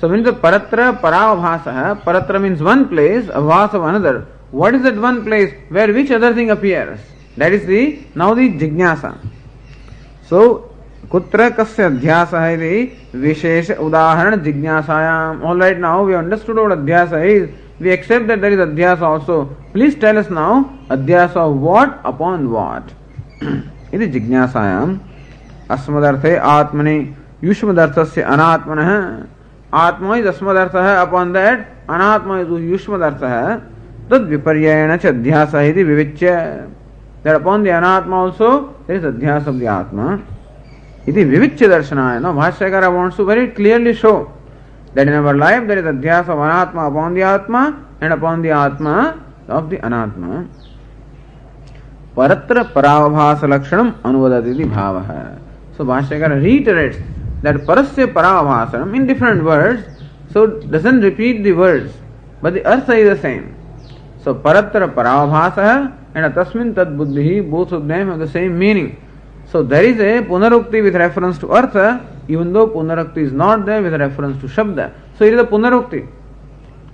So when the paratra paravabhasa, paratra means one place, abhasa another. What is that one place where which other thing appears? That is now the jignasa. So kutra kasya adhyasa iti vishesha udaharana jignasayam. All right, now we understood what adhyasa is. We accept that there is adhyasa also. Please tell us now, adhyasa of what upon what? Iti jignasayam. Asmadarthe atmani yushmadarthasya anatmanah. Atma is asmadartha, upon that anatma is yushmadartha. Tad viparyayana cha adhyasa iti vivichya. That upon the anatma also there is adhyasa of the atma. Iti vivichya darshanaya. Now Bhashyakara wants to very clearly show that in our life there is adhyasa of anatma upon the atma and upon the atma of the anatma. Paratra paravabhasa lakshanam anuvadati bhavaha. So Bhashyakara reiterates that parasya paravabhasanam in different words, so doesn't repeat the words, but the artha is the same. So paratra paravabhasa and atasmin tad buddhi, both of them have the same meaning. So there is a punarukti with reference to artha, even though punarukti is not there with reference to shabda. So it is a punarukti.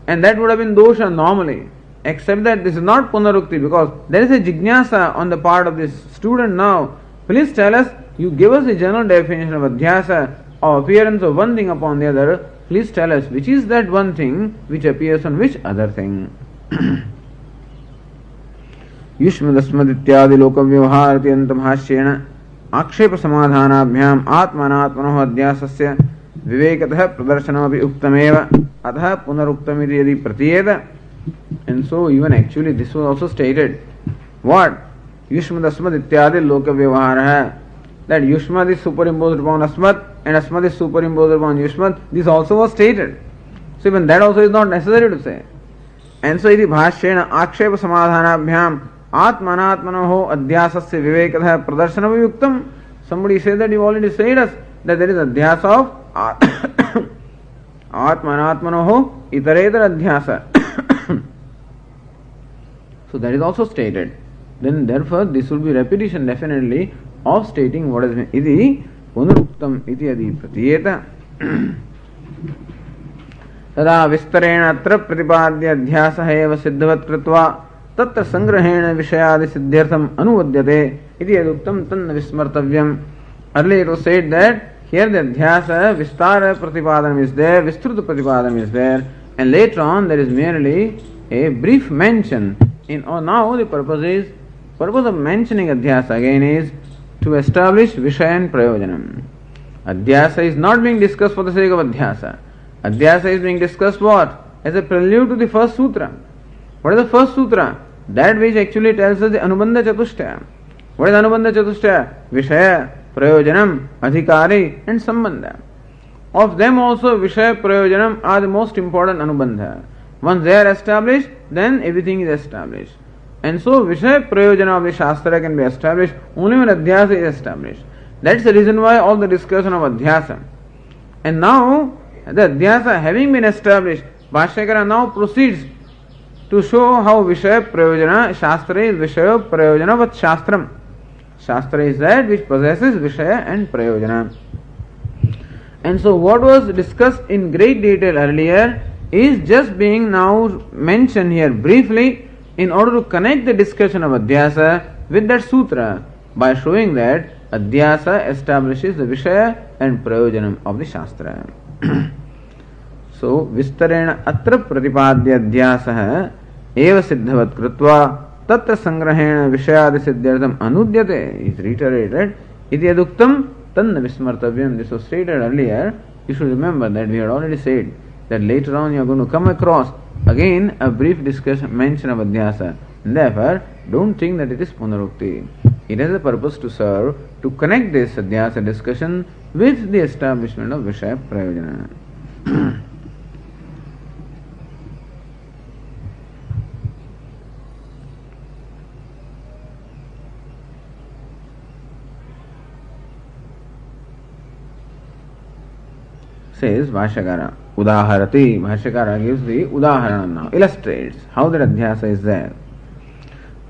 And that would have been dosha normally. Except that this is not punarukti because there is a jignasa on the part of this student now. Please tell us, you give us a general definition of adhyasa, or appearance of one thing upon the other. Please tell us which is that one thing which appears on which other thing. युष्मदस्मदित्यादि लोक व्यवहार भाष्येण आक्षेप समाधानाभ्याम आत्मनात्मनो अध्यासस्य विवेकतः प्रदर्शनमपि उक्तमेव अतः पुनरुक्तमिति यदि प्रतीयेत. And so even actually this was also stated. What? Yushmad ityadi loka vyavahara. That Yushmad is superimposed upon Asmad and Asmad is superimposed upon Yushmad. This also was stated. So even that also is not necessary to say. And so iti bhashyena akshepa samadhanabhyam atmanatmanoho adhyasasya vivekatha pradarshana yuktam. Somebody said that you already said us that there is adhyasa of atmanatmanoho itaretar adhyasa. So that is also stated. Then therefore this will be repetition definitely of stating what is meant. Iti punaruktam iti adi pratiyeta. Tada vistarena atra pratipadya adhyasa eva siddhavat kritva tatra sangrahena vishayadi siddhyartham anuvadyate iti aduktam tanna vismartavyam. Earlier it was said that here the adhyasa vistara pratipadanam is there, vistruta pratipadanam is there, and later on there is merely a brief mention. Now the purpose of mentioning adhyasa again is to establish Vishaya and Prayojanam. Adhyasa is not being discussed for the sake of adhyasa. Adhyasa is being discussed what? As a prelude to the first sutra. What is the first sutra? That which actually tells us the Anubandha Chatushtaya. What is Anubandha Chatushtaya? Vishaya, Prayojanam, Adhikari and Sambandha. Of them also Vishaya, Prayojanam are the most important Anubandha. Once they are established, then everything is established. And so Vishaya Prayojana of the Shastra can be established only when Adhyasa is established. That's the reason why all the discussion of Adhyasa. And now, the Adhyasa having been established, Bhashyakara now proceeds to show how Vishaya Prayojana, Shastra is Vishaya Prayojana vat Shastram. Shastra is that which possesses Vishaya and Prayojana. And so what was discussed in great detail earlier is just being now mentioned here briefly in order to connect the discussion of Adhyasa with that sutra by showing that Adhyasa establishes the Vishaya and Prayojanam of the Shastra. So, Vistarena atra pratipadya Adhyasa eva siddhavat kritva tatra sangrahena Vishayadi siddhyartham anudyate is reiterated. Iti aduktam tanna vismartavyam. This was stated earlier. You should remember that we had already said that later on you are going to come across again a brief discussion mention of Adhyasa. Therefore, don't think that it is Punarukti. It has a purpose to serve to connect this Adhyasa discussion with the establishment of Vishaya Prayojana. Says Bhashyakara, Udaharati. Bhashyakara gives the Udaharana now, illustrates how that Adhyasa is there.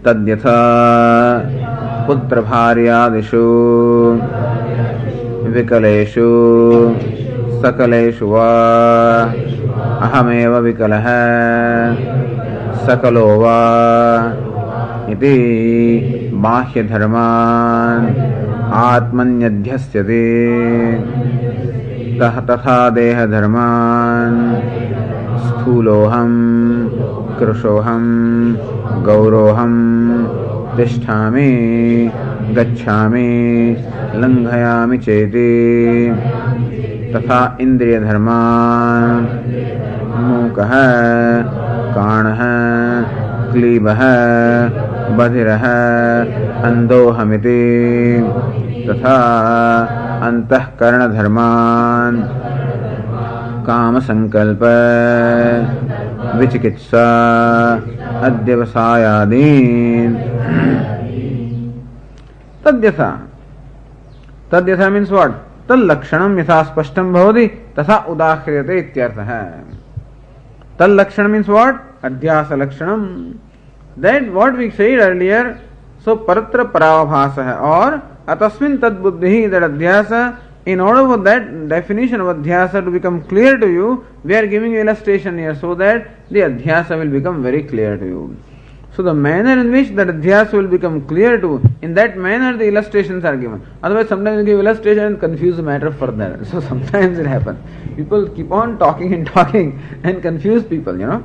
Tadyatha putra bharyadishu vikaleshu सकलेषु वा अहमेव विकलः सकलो वा इति बाह्यधर्मान् आत्मन्यध्यस्यते तथा देहधर्मान् स्थूलोऽहं कृशोऽहं गौरोऽहं तिष्ठामि गच्छामि लङ्घयामि चेति तथा इन्द्रियधर्मान् मूकः काणः क्लीबः बधिरः अन्धोऽहमिति तथा अंतःकरणधर्मान् कामसंकल्प विचिकित्सा अध्यवसायादीन् तद्यथा तद्यथा मीन्स व्हाट तल्लक्षणं यथा स्पष्टं भवति तथा उदाह्रियते इत्यर्थः तल्लक्षणं मीन्स व्हाट अध्यास लक्षणं that what we said earlier so परत्र पराभासः और अतस्मिन् तद्बुद्धिः दैट अध्यास in order for that definition of adhyasa to become clear to you we are giving you illustration here so that the adhyasa will become very clear to you. So the manner in which that adhyasa will become clear to, in that manner the illustrations are given. Otherwise sometimes you give illustration and confuse the matter further. So sometimes it happens. People keep on talking and confuse people, you know.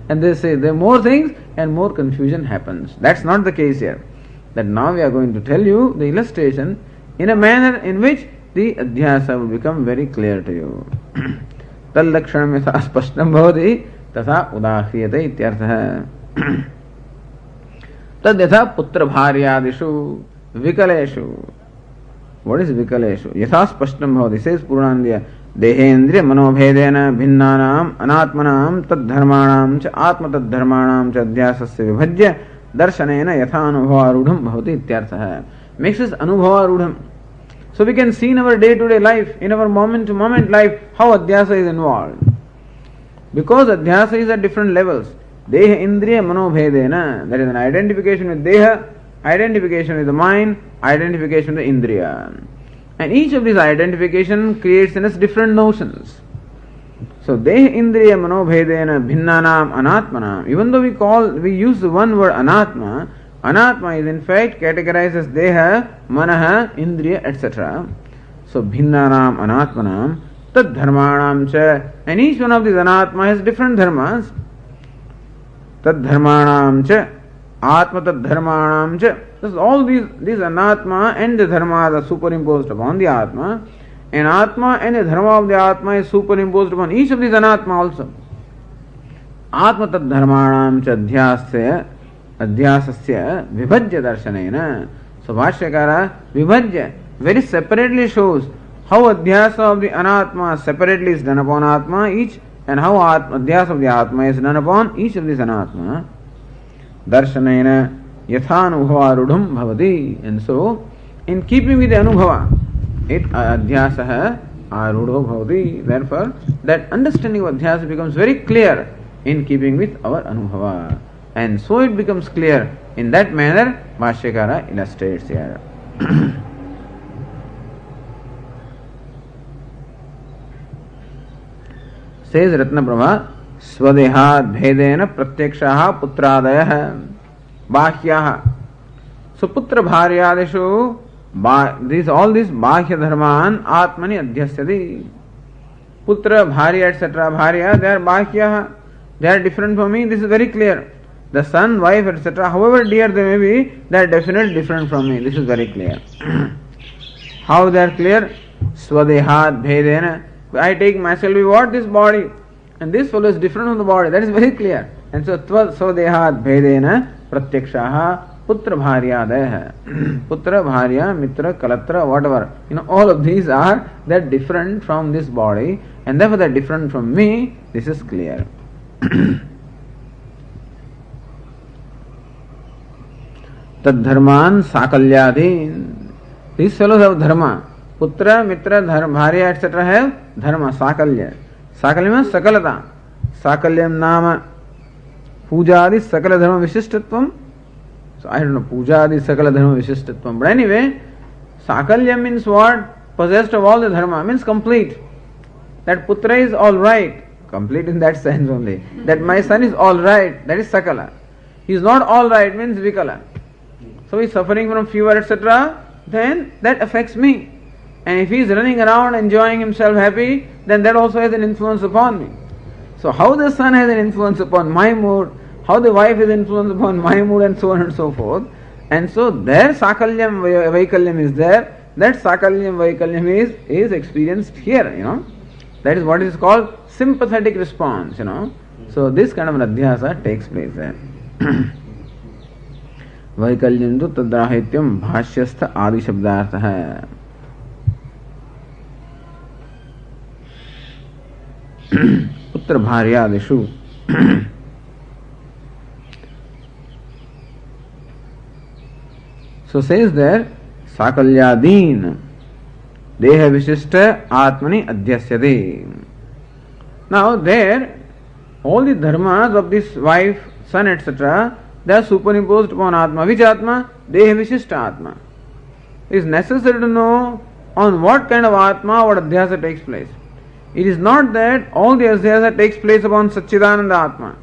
And they say there are more things and more confusion happens. That's not the case here. That now we are going to tell you the illustration in a manner in which the adhyasa will become very clear to you. Tal lakshanam yatha spashtam bhavati tatha udahriyate ityarthah. Tad yatha putra bharyadishu vikaleshu. What is vikaleshu? Yatha spashtam bhavati, says Purnandiya. Dehendriya manobhedena bhinnanam anatmanam tad dharmanam cha atma tad dharmanam cha adhyasasya vibhajya darshanena yatha anubhavarudham bhavati ityarthah. Makes us anubhavarudham. So we can see in our day-to-day life, in our moment-to-moment life, how adhyasa is involved. Because adhyasa is at different levels. Deha indriya manobhedena, that is an identification with deha, identification with the mind, identification with the indriya. And each of these identification creates in us different notions. So deha indriya manobhedena bhinnanam anatmanam. Even though we use the one word anatma, Anatma is in fact categorized as Deha, Manaha, Indriya, etc. So Bhinnanam, Anatmanam, Tad Dharmanam cha. And each one of these Anatma has different dharmas. Tad Dharmanam cha, Atma Tad Dharmanam cha. So all these Anatma and the Dharma are superimposed upon the Atma. And Atma and the Dharma of the Atma is superimposed upon each of these Anatma also. Atma Tad Dharmanam cha Adhyasya. Adhyasasya vibhajya darshanena. So Bhashyakara vibhajya very separately shows how adhyasa of the anatma separately is done upon atma each and how adhyasa of the atma is done upon each of these anatma. Darshanena yathanubhavarudham bhavati. And so in keeping with the anubhava it adhyasa arudho bhavati. Therefore that understanding of adhyasa becomes very clear in keeping with our anubhava. And so it becomes clear. In that manner, Bhashyakara illustrates here. Says Ratnaprabha, Swadehat bhedena pratyakshaha putradayah bhahyaha. So putra bharyadeshu, all these bhahya dharman atmani adhyasyati. Putra, bharya, etc. Bharya, they are bhahyaha. They are different from me. This is very clear. The son, wife, etc., however dear they may be, they are definitely different from me. This is very clear. How they are clear? Swadehat bhedena. I take myself with what? This body. And this fellow is different from the body. That is very clear. And so swadehat bhedena pratyakshaha putra bharyadaya. Putra, bharya, mitra, kalatra, whatever. All of these are, they are different from this body. And therefore they are different from me. This is clear. Tadharman sakalyadin. These fellows have dharma. Putra, mitra, bharya, etc. have dharma, sakalya. Sakalya means sakalata. Sakalyam nama pujadi sakala dharma vishishthatvam. So I don't know, pujadi sakala dharma vishishthatvam. But anyway, sakalya means what? Possessed of all the dharma, means complete. that putra is all right, complete in that sense only, that my son is all right, that is sakala. He is not all right means vikala. So he is suffering from fever, etc., then that affects me. And if he is running around enjoying himself happy, then that also has an influence upon me. So how the son has an influence upon my mood, how the wife has influence upon my mood, and so on and so forth. And so their sakalyam vaikalyam is there, that sakalyam vaikalyam is experienced here, That is what is called sympathetic response, So this kind of an adhyasa takes place there. वैकल्यं तो तद्राहित्यं भाष्यस्थ आदि शब्दार्थ है. पुत्र भार्यादिषु so says there साकल्यादीन देह विशिष्ट आत्मनि अध्यस्यते. Now there all the dharmas of this wife, son, etc., they are superimposed upon Atma. Which Atma? Deha Vishishta Atma. It is necessary to know on what kind of Atma what Adhyasa takes place. It is not that all the Adhyasa takes place upon Satchidananda Atma.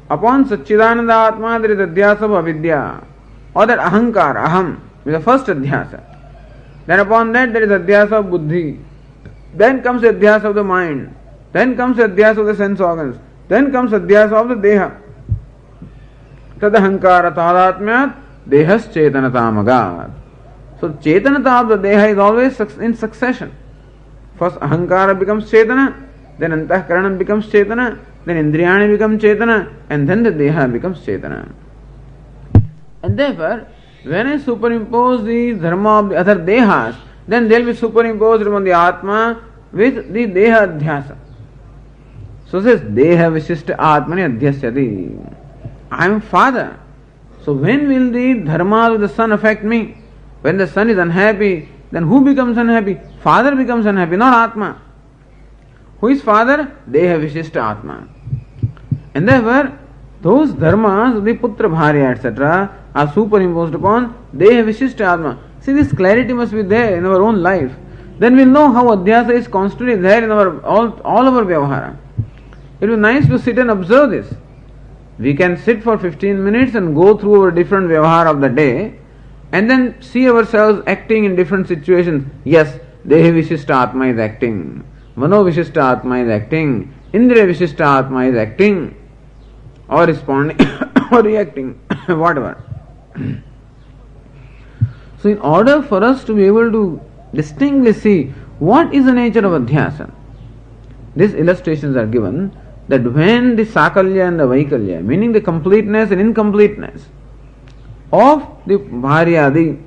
Upon Satchidananda Atma there is Adhyasa of Avidya, or that Ahankar, Aham, is the first Adhyasa. Then upon that there is Adhyasa of Buddhi. Then comes the Adhyasa of the mind. Then comes the Adhyasa of the sense organs. Then comes Adhyasa of the Deha. Tadahankara tadatmyat dehas chetanatamagat. So chetanata of the deha is always in succession. First ahankara becomes chetana, then antahkaranam becomes chetana, then indriyani become chetana, and then the deha becomes chetana. And therefore, when I superimpose the dharma of the other dehas, then they will be superimposed upon the atma with the deha adhyasa. So says deha vishishta atmani adhyasyati. I am father. So when will the dharma of the son affect me? When the son is unhappy, then who becomes unhappy? Father becomes unhappy, not Atma. Who is father? Deha Vishishta Atma. And therefore, those dharmas, the putra bharya, etc., are superimposed upon Deha Vishishta Atma. See, this clarity must be there in our own life. Then we'll know how Adhyasa is constantly there in our all our Vyavahara. It will be nice to sit and observe this. We can sit for 15 minutes and go through our different Vyavahara of the day and then see ourselves acting in different situations. Yes, Deha Vishishta Atma is acting, Mano Vishishta Atma is acting, Indriya Vishishta Atma is acting, or responding, or reacting, whatever. So in order for us to be able to distinctly see what is the nature of Adhyasa, these illustrations are given that when the Sakalya and the Vaikalya, meaning the completeness and incompleteness of the Bharya, the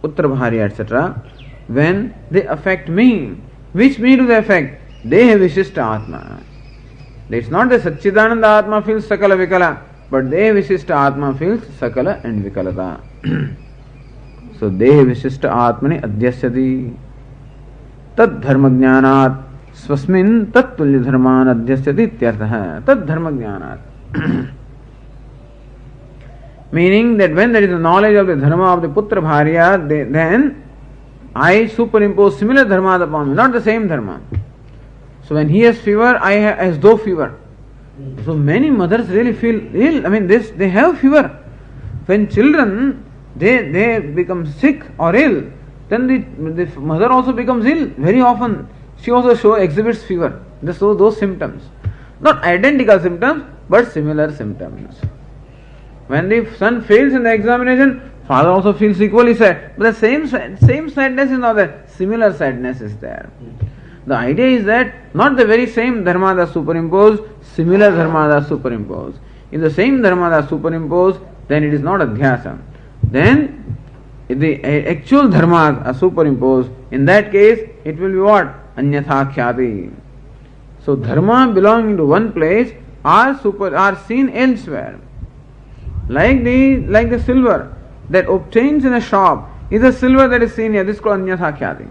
Putra Bharya, etc., when they affect me, which me do they affect? Deha Vishishta Atma. It's not that Satchidananda Atma feels Sakala Vikala, but Deha Vishishta Atma feels Sakala and Vikalata. So Deha Vishishta Atmani Adhyasyati Tad Dharma Jnanat Swasmin Tattulya Dharman Adhyasyati Ityartha. Tad Dharma Jnanat. Meaning that when there is a knowledge of the dharma of the Putra Bharya, then I superimpose similar dharma upon me, not the same dharma. So when he has fever, I have as though fever. So many mothers really feel ill. I mean, they have fever. When children, they become sick or ill, then the mother also becomes ill. Very often, she also exhibits fever. Those symptoms. Not identical symptoms, but similar symptoms. When the son fails in the examination, father also feels equally sad. But the same sadness is not there. Similar sadness is there. The idea is that not the very same dharma that superimposed, similar dharma that superimposed. If the same dharma that superimposed, then it is not adhyasa. Then if the actual dharmas are superimposed, in that case it will be what? Anyatha khyati. So dharma belonging to one place are seen elsewhere. Like the silver that obtains in a shop is the silver that is seen here. This is called anyatha khyati.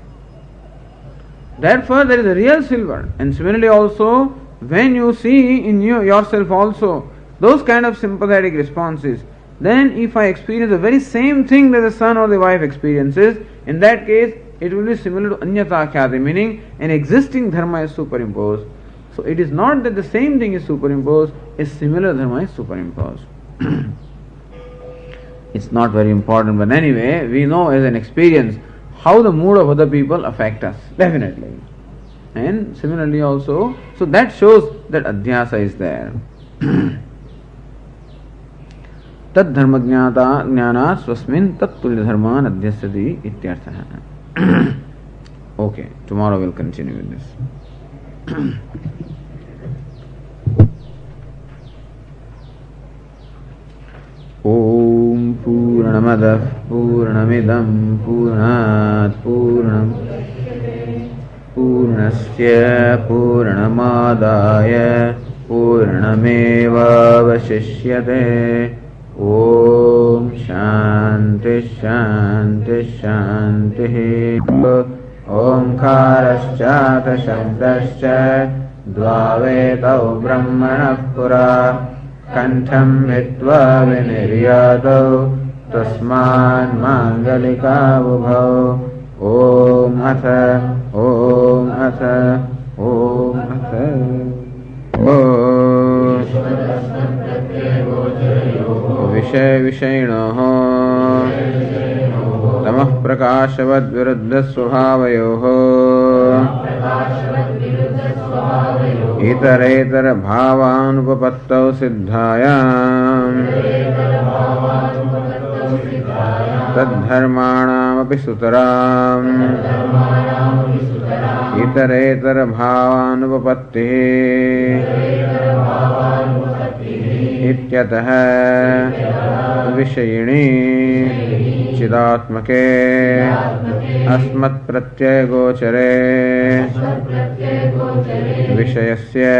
Therefore, there is a real silver. And similarly also, when you see in yourself also those kind of sympathetic responses, then if I experience the very same thing that the son or the wife experiences, in that case, it will be similar to anyata khyati, meaning an existing dharma is superimposed. So it is not that the same thing is superimposed, a similar dharma is superimposed. It's not very important, but anyway, we know as an experience how the mood of other people affect us, definitely. And similarly also, so that shows that adhyasa is there. Tad dharma jnana swasmin tat tulya dharman adhyasyati ityartha. Okay, tomorrow we'll continue with this. Om Purnamadav Purnamidam Purnat Purnam Purnasya Purnamadaya Purnameva Vashishyate. Om Shanti Shanti Shanti. Omkaraschata Shabdascha Dvavetau Brahmanah Pura Kantham Hitva Viniryatau Tasman Mangalika Vubhau. Om Atha Om Atha Om Atha Om Vishay Vishaynoho Tamah Prakashavad Viruddha Svabhavayoho Itaretara Bhavanupapattau Siddhayam Tadharmanam api sutaram Itaretara Bhavanupapatti Ityataha Vishayini Chidatmake Asmat Pratyaya Gochare Vishayasya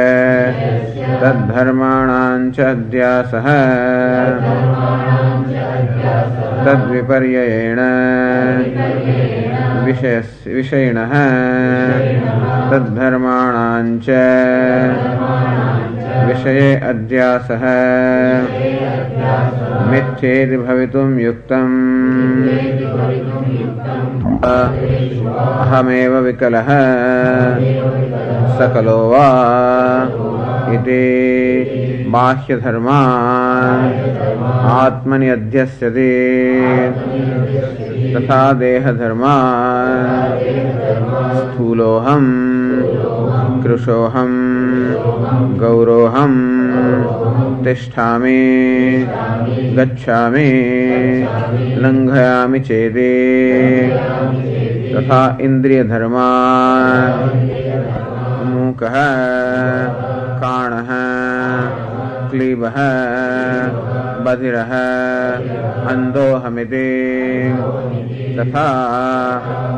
Tadharmanancha Adhyasaha Tadviparyayena Vishayinaha Tadharmanancha Vishaye Adhyasaha Mithyeti Bhavitum Yuktam Ahameva Vikalaha Sakalo Va Iti Bahya Dharma Atmani Adhyasyati Tatha Deha Dharma Sthuloham Krushoham Gauroham Tisthami Gacchami Langhayami Chedi Tatha Indriya Dharma Mukaha Kanaha Klibaha Badhiraha Andohamiti Tatha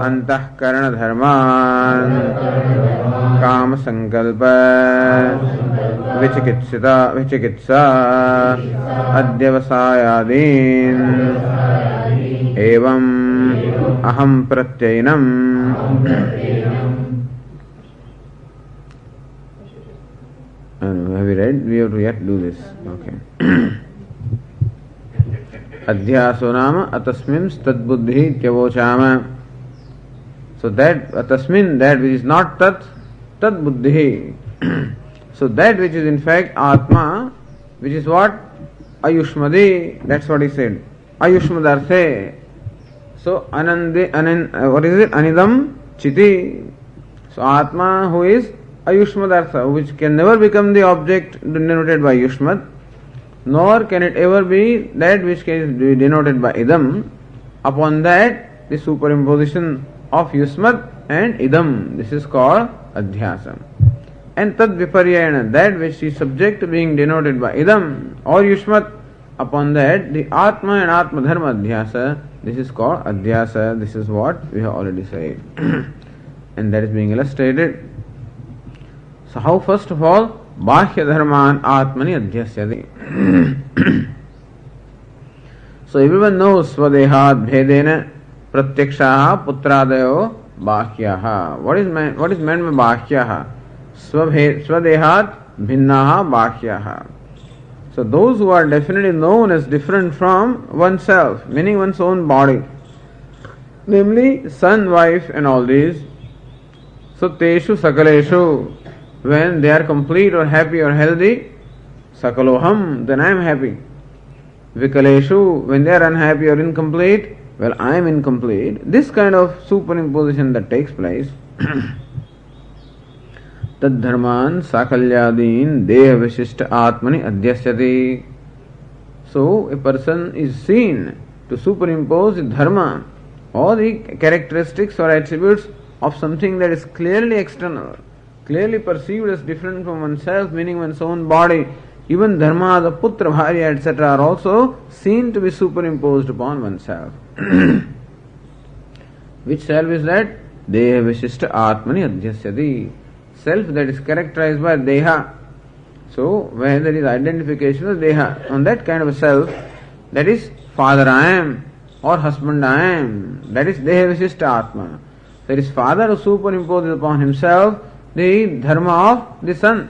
Antahkarana Dharman Kama Sankalpa Vichikitsa Adyavasayadin Evam Aham Pratyainam. Have we read? We have to yet do this. Okay. Adhyaso nama atasmin tat buddhi tyavochama. So that atasmin, that which is not tat buddhi. So that which is in fact Atma, which is what? Ayushmadi, that's what he said. Ayushmadarthe. So what is it? Anidam Chiti. So Atma who is Ayushmadartha, which can never become the object denoted by Yushmad, nor can it ever be that which can be denoted by Idam. Upon that, the superimposition of Yusmad and Idam, this is called Adhyasa. And Tad Viparyayana, that which is subject to being denoted by Idam or Yushmad, upon that, the Atma and Atma Dharma Adhyasa, this is called Adhyasa. This is what we have already said. And that is being illustrated. So how first of all, Bahya Dharman Atmani Adhyasyati. So everyone knows Swadehat Bhedena Pratyakshaha Putradayo Bahyaha. What is meant by Bahyaha? Swadehat Bhinnaha Bahyaha. So those who are definitely known as different from oneself, meaning one's own body. namely son, wife and all these. So teshu sakaleshu, when they are complete or happy or healthy, sakaloham, then I am happy. Vikaleshu, when they are unhappy or incomplete, well, I am incomplete. This kind of superimposition that takes place. Tad dharman sakalyadin deha vishishta atmani adhyasyati. So a person is seen to superimpose the dharma or the characteristics or attributes of something that is clearly external, clearly perceived as different from oneself, meaning one's own body. Even dharma, the putra, bharya, etc. are also seen to be superimposed upon oneself. Which self is that? Deha vishishta atmani adhyasyati. Self that is characterized by deha. So, where there is identification of deha, on that kind of a self, that is father I am or husband I am, that is deha vishishta atma. There is father who superimposes upon himself the dharma of the son,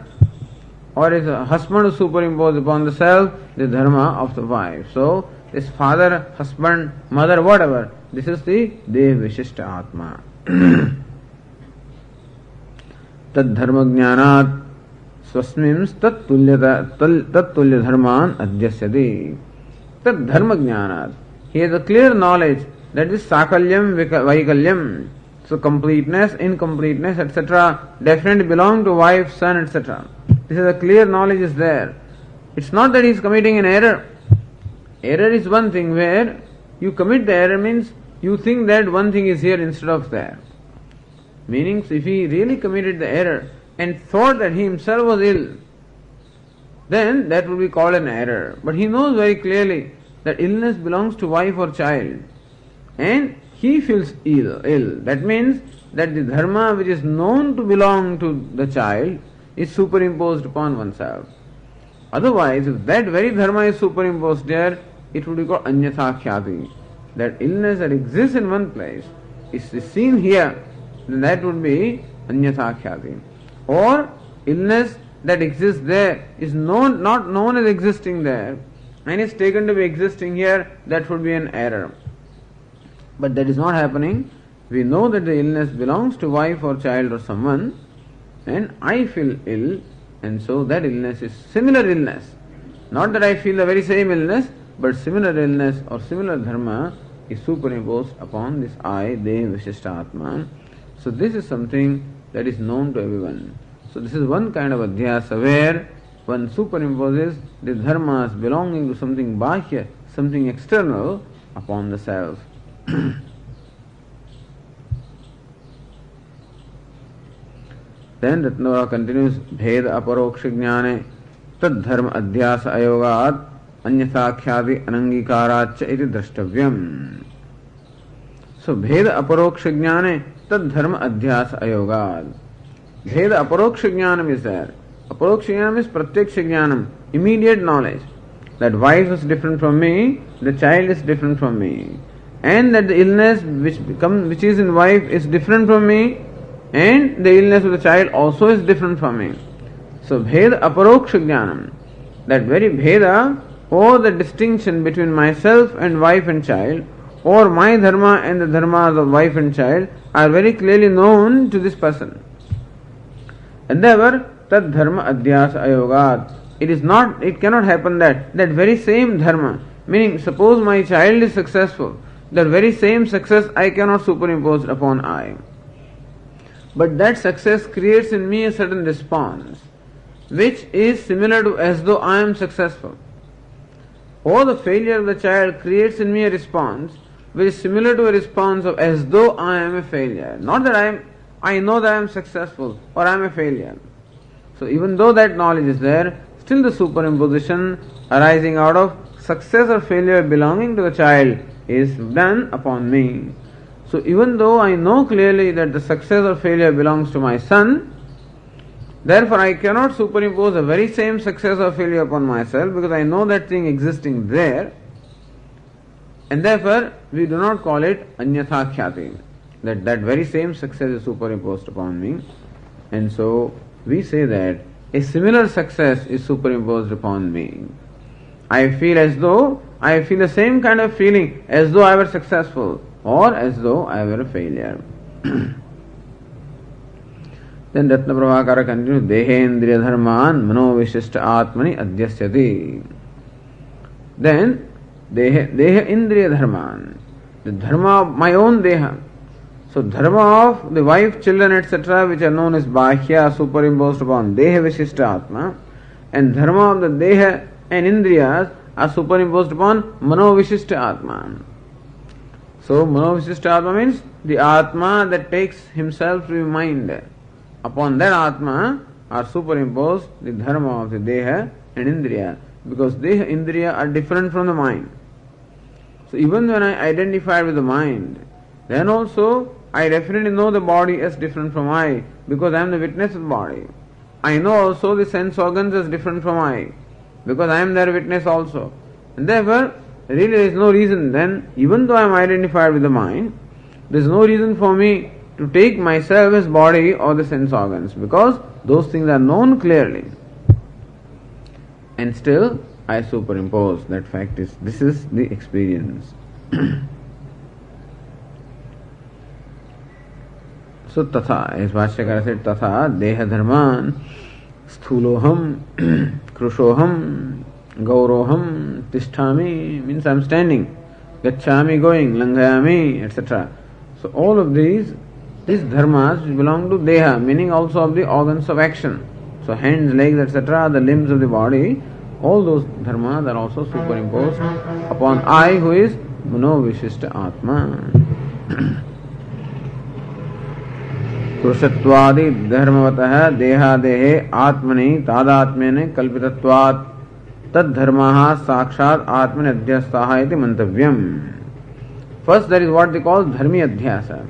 or is a husband who superimposes upon the self the dharma of the wife. So, this father, husband, mother, whatever, this is the deha vishishta atma. Tad dharma jnanat swasmims tat tulya dharman adhyasyati. Tad dharma jnanat. He has a clear knowledge that is sakalyam, vaikalyam. So completeness, incompleteness, etc. definitely belong to wife, son, etc. This is a clear knowledge is there. It's not that he is committing an error. Error is one thing where you commit the error means you think that one thing is here instead of there. Meaning, if he really committed the error and thought that he himself was ill, then that would be called an error. But he knows very clearly that illness belongs to wife or child, and he feels ill. That means that the dharma which is known to belong to the child is superimposed upon oneself. Otherwise, if that very dharma is superimposed there, it would be called anyatha khyati. That illness that exists in one place is seen here, then that would be anyatha khyati. Or illness that exists there is not known as existing there and is taken to be existing here, that would be an error. But that is not happening. We know that the illness belongs to wife or child or someone, and I feel ill, and so that illness is similar illness. Not that I feel the very same illness, but similar illness or similar dharma is superimposed upon this I, Deha Vishishta Atma. So this is something that is known to everyone. So this is one kind of adhyasa where one superimposes the dharmas belonging to something bahya, something external, upon the self. Then Ratnavara continues, Bheda aparoksha jnane tad dharma adhyasa ayogat anyatha khyati anangikaracha iti drashtavyam. So Bheda aparoksha jnane tad dharma adhyasa ayogat. Bheda aparoksha jnanam is there. Aparoksha jnanam is pratyaksha jnanam, immediate knowledge that wife is different from me, the child is different from me, and that the illness which is in wife is different from me, and the illness of the child also is different from me. So bheda aparoksha jnanam, that very bheda or the distinction between myself and wife and child, or my dharma and the dharmas of wife and child are very clearly known to this person. And therefore, tad dharma adhyasa ayogat. It cannot happen that very same dharma, meaning suppose my child is successful, that very same success I cannot superimpose upon I. But that success creates in me a certain response, which is similar to as though I am successful. Or the failure of the child creates in me a response which is similar to a response of as though I am a failure. Not that I know that I am successful or I am a failure. So even though that knowledge is there, still the superimposition arising out of success or failure belonging to the child is done upon me. So even though I know clearly that the success or failure belongs to my son, therefore I cannot superimpose the very same success or failure upon myself, because I know that thing existing there, and therefore we do not call it anyatha khyati, that very same success is superimposed upon me. And so we say that a similar success is superimposed upon me. I feel the same kind of feeling as though I were successful, or as though I were a failure. Then Ratna Prabhakara continues, Dehendriya dharman mano vishishta atmani adhyasyati. Then Deha Indriya dharman, the dharma of my own Deha. So dharma of the wife, children, etc., which are known as Bahya, superimposed upon Deha Vishishta Atma, and dharma of the Deha and Indriyas are superimposed upon Mano Vishishta Atma. So Mano Vishishta Atma means the Atma that takes himself to be mind. Upon that Atma are superimposed the dharma of the Deha and Indriya, because Deha Indriya are different from the mind. So even when I identify with the mind, then also I definitely know the body as different from I, because I am the witness of the body. I know also the sense organs as different from I, because I am their witness also. And therefore, really there is no reason then, even though I am identified with the mind, there is no reason for me to take myself as body or the sense organs, because those things are known clearly. And still, I superimpose that fact is, this is the experience. So tatha, as Bhashyakara said, tatha deha dharman sthuloham krushoham gauroham tisthami, means I am standing, gacchami going, langhayami, etc. So all of these dharmas belong to deha, meaning also of the organs of action. So hands, legs, etc., the limbs of the body, all those dharmas are also superimposed upon I, who is Mano Vishishta Atma. Krushatvadi dharmavatah dehadehe atmani tadatmene kalpitatvat tad dharmaha sakshat atmani adhyastaha iti mantavyam. First, there is what they call dharmi adhyasa,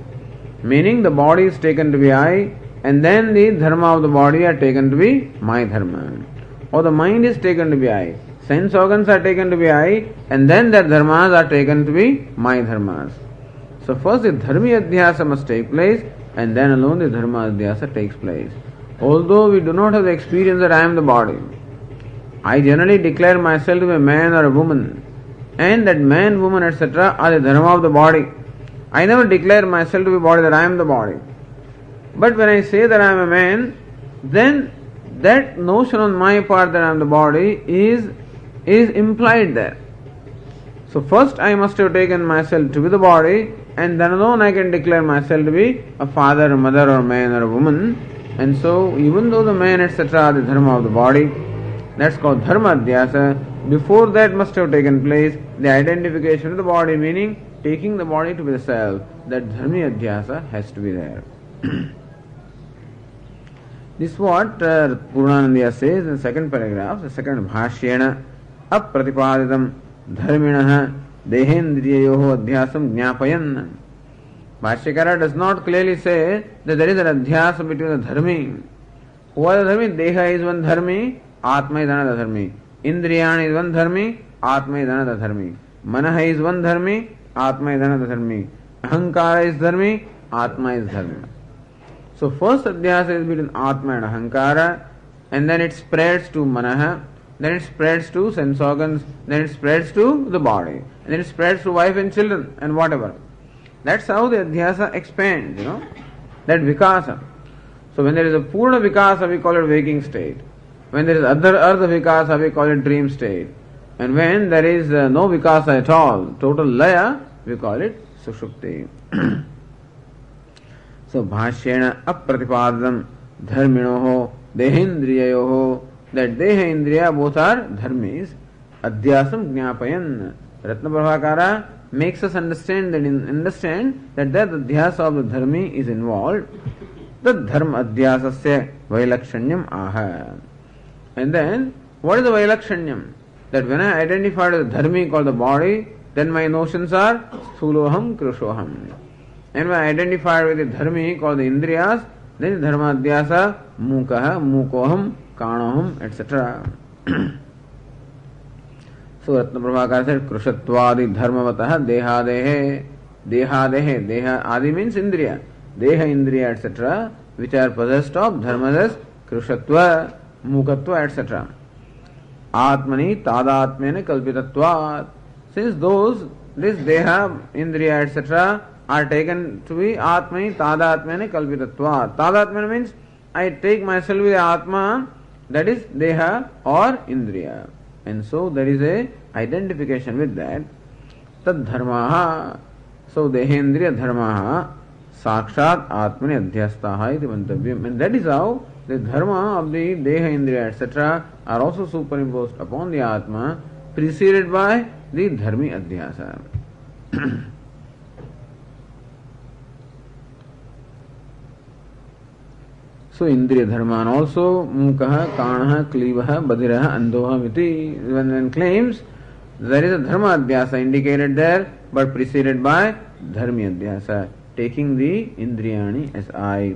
meaning the body is taken to be I, and then the dharma of the body are taken to be my dharma. Or the mind is taken to be I, sense organs are taken to be I, and then their dharmas are taken to be my dharmas. So first the dharmi adhyasa must take place, and then alone the dharma adhyasa takes place. Although we do not have the experience that I am the body, I generally declare myself to be a man or a woman, and that man, woman, etc. are the dharma of the body. I never declare myself to be body, that I am the body. But when I say that I am a man, then that notion on my part that I am the body is implied there. So first I must have taken myself to be the body, and then alone I can declare myself to be a father, a mother, or a man, or a woman. And so even though the man, etc. are the dharma of the body, that's called dharma adhyasa. Before that must have taken place the identification of the body, meaning taking the body to be the self. That dharmi adhyasa has to be there. This is what Purnanandya says in the second paragraph, the second bhashyena apratipaditam dharminah dehendriyayoho adhyasam jnapayan. Bhashyakara does not clearly say that there is an adhyasa between the dharmi. Who are the dharmi? Deha is one dharmi, Atma is another dharmi. Indriyani is one dharmi, Atma is another dharmi. Manaha is one dharmi, Atma is another dharmi. Ahankara is dharmi, Atma is dharmi. So first adhyasa is between Atma and Ahankara, and then it spreads to Manaha, then it spreads to sense organs, then it spreads to the body, and then it spreads to wife and children and whatever. That's how the adhyasa expands, that vikasa. So when there is a purna vikasa, we call it waking state. When there is other ardha vikasa, we call it dream state. And when there is no vikasa at all, total laya, we call it sushupti. So bhashyena apratipadam dharminoho dehendriyayoho, that deha indriya both are dharmis, adhyasam jnapayan. Ratna Prabhakara makes us understand that that adhyasa of the dharmi is involved. The dharma adhyasasya vailakshanyam aha. And then, what is the vailakshanyam? That when I identify the dharmi called the body, then my notions are sthuloham krushoham. And when I identify with the dharmi called the indriyas, then the dharma adhyasa mukaha, mukoham, kanoham, etc. So Ratna Prabhakara said, krushatvadi dharmavatah dehadehe, dehadehe, deha adi means indriya, deha indriya, etc., which are possessed of dharmas as krushatva, mukatva, etc. Atmani tadatmene kalpitatvat. Since those this Deha, Indriya, etc. are taken to be Atmani Tadatmani Kalpitatva. Tadatmani means I take myself with Atma, that is Deha or Indriya. And so there is a identification with that. Tad dharmaha, so Dehendriya dharmaha, Sakshat Atmani Adhyastaha iti mantavyam. And that is how the dharma of the Deha, Indriya, etc. are also superimposed upon the Atma, preceded by the Dharmi Adhyasa. So Indriya Dharman also Mukaha, Kanaha, Klivaha, Badiraha, Andoha, Viti. When claims there is a Dharma Adhyasa indicated there, but preceded by Dharmi Adhyasa, taking the Indriyani as I.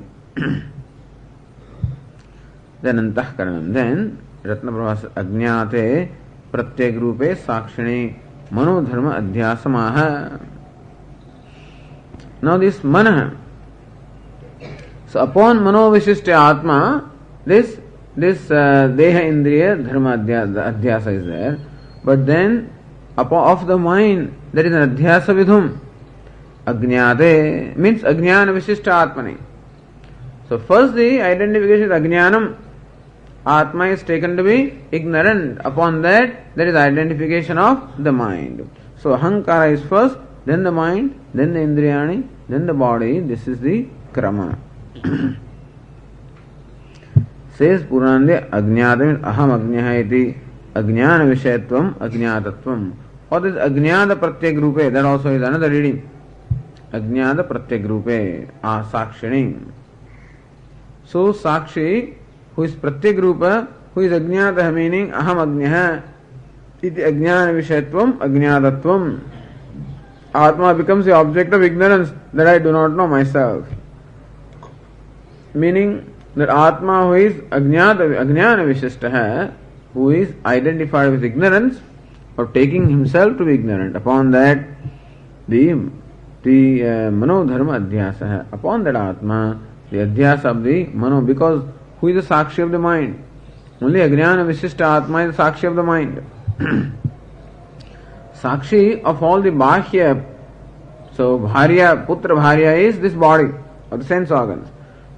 Then Antahkaranam. Then Ratna Pravasa Ajñāte Pratyek Rupe Sakshini Mano Dharma Adhyasamaha. Now this Manaha. So upon Mano Vishishta Atma, this Deha Indriya Dharma Adhyasa is there. But then of the mind, there is an Adhyasa with whom? Ajñāte means Ajñāna Vishishta Atmani. So first the identification is Ajñānam. Atma is taken to be ignorant. Upon that, there is identification of the mind. So Ahankara is first, then the mind, then the Indriyani, then the body. This is the Krama. Says Puranle Ajñāta means Aham Ajñaha iti Ajñāna Vishayatvam Ajñātatvam. Or this Ajñāta Pratyek Rupe, that also is another reading. Ajñāta Pratyek Rupe, Sakshini. So Sakshi, who is Pratyek Rupa, who is Ajñāta, meaning Aham Ajñaha iti Ajñāna Vishayatvam Ajñātatvam. Atma becomes the object of ignorance, that I do not know myself. Meaning that Atma who is Ajñāna Vishishta, who is identified with ignorance or taking himself to be ignorant. Upon that, the Mano Dharma Adhyasa. Upon that Atma, the Adhyasa of the Mano, because who is the Sakshi of the mind? Only Ajñāna Vishishta Atma is the Sakshi of the mind. Sakshi of all the Bahya. So Bharya, Putra Bharya is this body or the sense organs.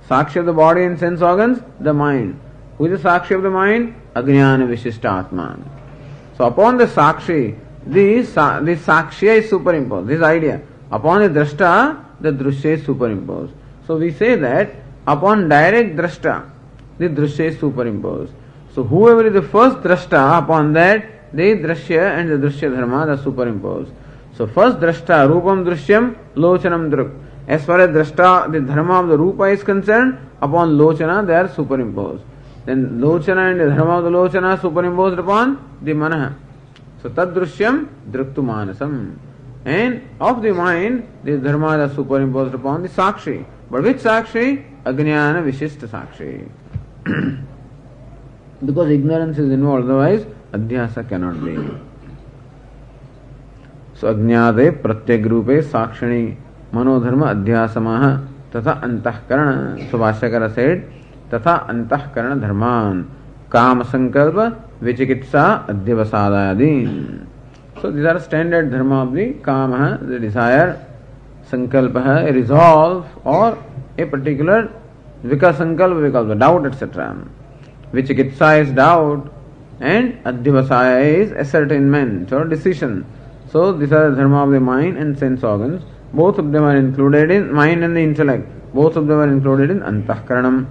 Sakshi of the body and sense organs, the mind. Who is the Sakshi of the mind? Ajñāna Vishishta Atma. So upon the Sakshi, the Sakshya is superimposed, this idea. Upon the Drashta, the Drushya is superimposed. So we say that upon direct Drashta, the Drushya is superimposed. So whoever is the first Drashta, upon that, the Drashya and the Drushya Dharma are superimposed. So first Drashta, Rupam Drishyam, Lochanam Druk. As far as Drashta, the Dharma of the Rupa is concerned, upon Lochana they are superimposed. Then Lochana and the Dharma of the Lochana superimposed upon the Manaha. So Tad Drishyam Druktu Manasam. And of the mind, the Dharma are superimposed upon the Sakshi. But which Sakshi? Ajñāna Vishishta Sakshi. Because ignorance is involved, otherwise Adhyasa cannot be. So Ajñāte Pratyek Rupe Sakshini Manodharma Adhyasamaha Tatha Antahkarana. So Vashyakara said, Tatha Antahkarana Dharman Kama Sankalpa Vichikitsa Adhyavasadayadin. So these are standard dharma of the Kama, the desire, Sankalpa, a resolve, or a particular Vikasankalpa, Vikalpa, doubt, etc. Vichikitsa is doubt, and Adhyavasaya is ascertainment or decision. So these are the dharma of the mind and sense organs. Both of them are included in mind and the intellect. Both of them are included in Antahkaranam.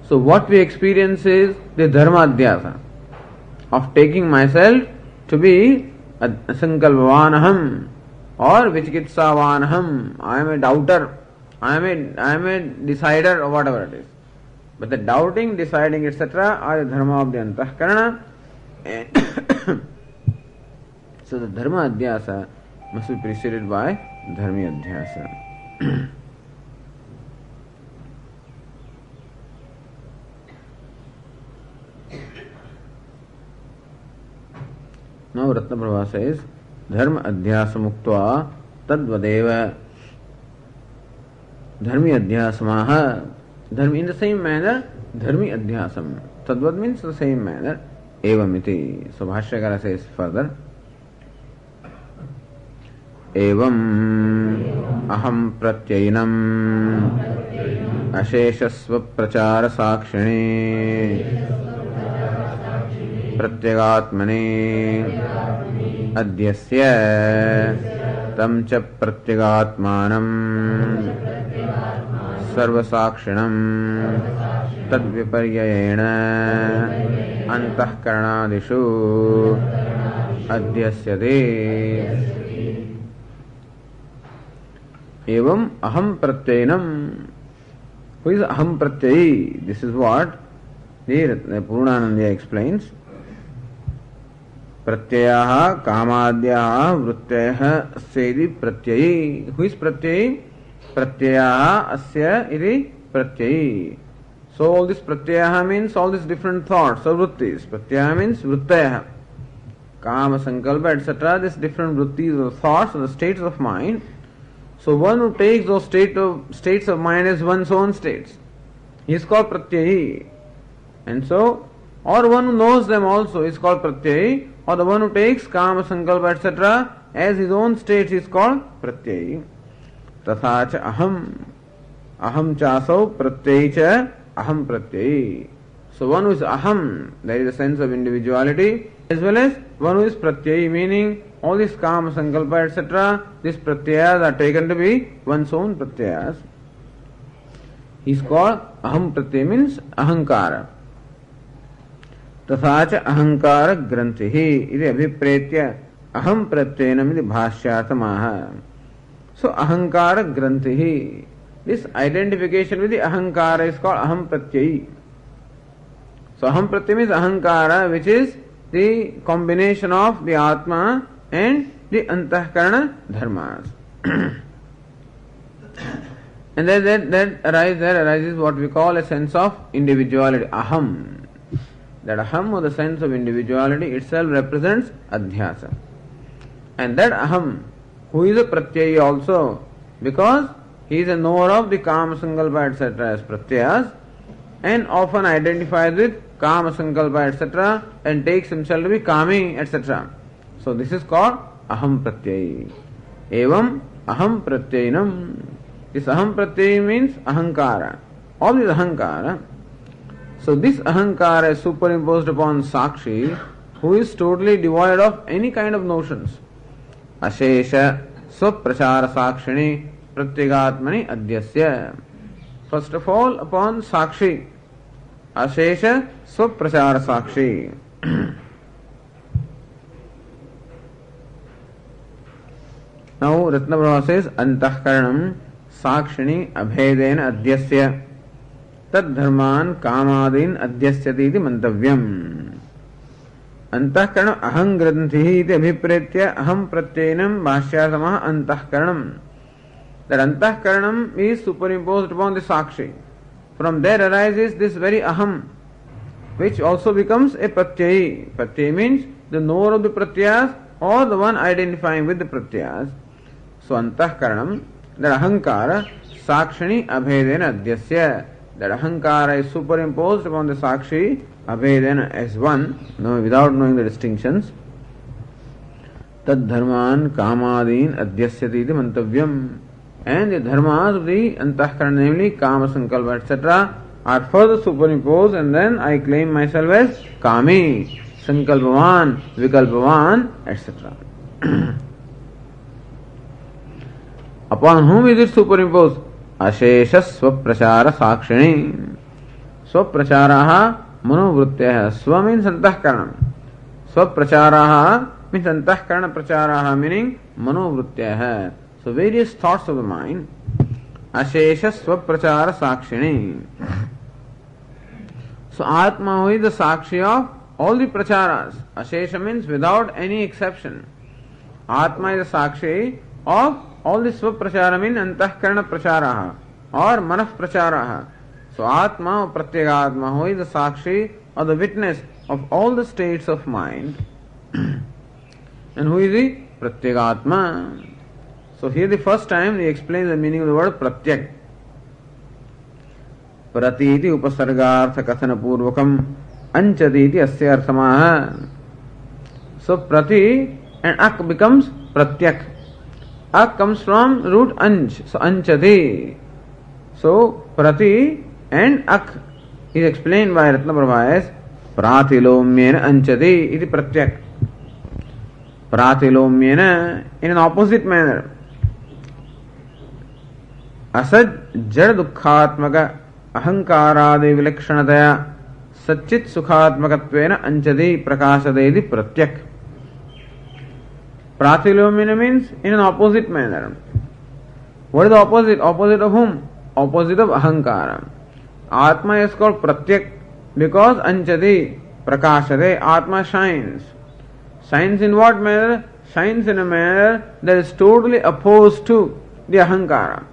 So what we experience is the dharma adhyasa of taking myself to be a sankalpavanaham or vichikitsavanaham. I am a doubter. I am a decider or whatever it is. But the doubting, deciding, etc. are the dharma of the antahkarana. So the dharma adhyasa must be preceded by dharmi adhyasa. Now Ratna Prabha says, Dharma adhyasa muktva tadvadeva dharmi adhyasamaha. Dharmi in the same manner, dharmi adhyasam. Tadvad means the same manner. Evamiti. So Bhashyakara says further, Evam aham pratyainam asheshasva prachara sakshini pratyagatmani adyasya tam cha pratyagatmanam sarvasakshinam tadviparyayena antahkaranadishu adyasyate. Evam aham pratyainam. Who is aham pratyayi? This is what the Purnananda explains. Pratyayaha kamadyaha vruttyaha asya pratyayi. Who is pratyayi? Pratyayaha asya iti pratyayi. So all this pratyayaha means all these different thoughts or vrittis. Pratyayaha means vruttyaha. Kama, sankalpa, etc. These different vrittis or thoughts or the states of mind. So one who takes those states of mind as one's own states, he is called pratyayi. And so, or one who knows them also is called pratyayi, or the one who takes kama, sankalpa, etc. as his own states is called pratyayi. Tatha cha aham chasau pratyayi cha aham pratyayi. So one who is aham, there is a sense of individuality, as well as one who is pratyayi, meaning all these kama, sankalpa, etc., these pratyayas are taken to be one's own pratyayas. He is called aham pratyayi, means ahankara. Tatha cha ahankara grantihi iti abhipretya aham pratyayinam iti bhashyarthamaha. So ahankara grantihi, this identification with the ahankara is called aham pratyayi. So aham pratyayi means ahankara, which is the combination of the atma and the antahkarana dharmas. And that arises what we call a sense of individuality, aham. That aham, or the sense of individuality, itself represents adhyasa. And that aham, who is a pratyayi also, because he is a knower of the kama, sankalpa, etc. as pratyayas, and often identifies with kama, sankalpa, etc. and takes himself to be kami, etc. So this is called aham pratyayi. Evam aham pratyayinam. This aham pratyayi means ahankara. All is ahankara. So this ahankara is superimposed upon sakshi, who is totally devoid of any kind of notions. Ashesha swaprachara sakshini pratyagatmani adyasya. First of all, upon sakshi. Ashesha swaprachara sakshi. Now Ratnaprabha says antahkaranam sakshini abhedena adyasya tad dharman kamadin adyasyati iti mantavyam. Antahkaranam aham grantihi iti abhipretya aham pratyayinam bhashyarthamaha antahkaranam. That antahkaranam is superimposed upon the sakshi. From there arises this very aham, which also becomes a pratyayi. Pratyayi means the knower of the pratyayas or the one identifying with the pratyayas. So antahkaranam, that ahankara, sakshini abhedena adyasya, that ahankara is superimposed upon the sakshi abhedena as one, without knowing the distinctions. Tad dharman kamadin adyasyati iti mantavyam. And the dharmas of the antahkarana, namely kama, sankalpa, etc., are further superimposed, and then I claim myself as kami, sankalpavan, vikalpavan, etc. Upon whom is it superimposed? Ashesha swaprachara sakshini. Swapracharaha manovruttyaha. Swa means antahkaranam. Swapracharaha means antahkarana pracharaha, meaning manovruttyaha. So various thoughts of the mind. Ashesha swaprachara sakshini. So Atma, who is the sakshi of all the pracharas. Ashesha means without any exception. Atma is the sakshi of all the swaprachara, means antahkarana pracharaha or manah pracharaha. So Atma, Pratyagatma, who is the sakshi or the witness of all the states of mind. And who is the Pratyagatma? So here the first time he explains the meaning of the word pratyak. Pratiti upasargartha kathana purvakam anchati iti asya arthamaha. So prati and ak becomes pratyak. Ak comes from root anch, so anchati. So prati and ak is explained by Ratnaprabha as pratilomyena anchati iti pratyak. Pratilomyena in an opposite manner. Asad जड़ दुखात्मक अहंकारादि विलक्षणतया सच्चित सुखात्मकत्वेन अंचति प्रकाशदेति प्रत्यक. Pratilomyena means in an opposite manner. What is the opposite? Opposite of whom? Opposite of ahankara. Atma is called pratyak because anchati prakashade. Atma shines. Shines in what manner? Shines in a manner that is totally opposed to the ahankara.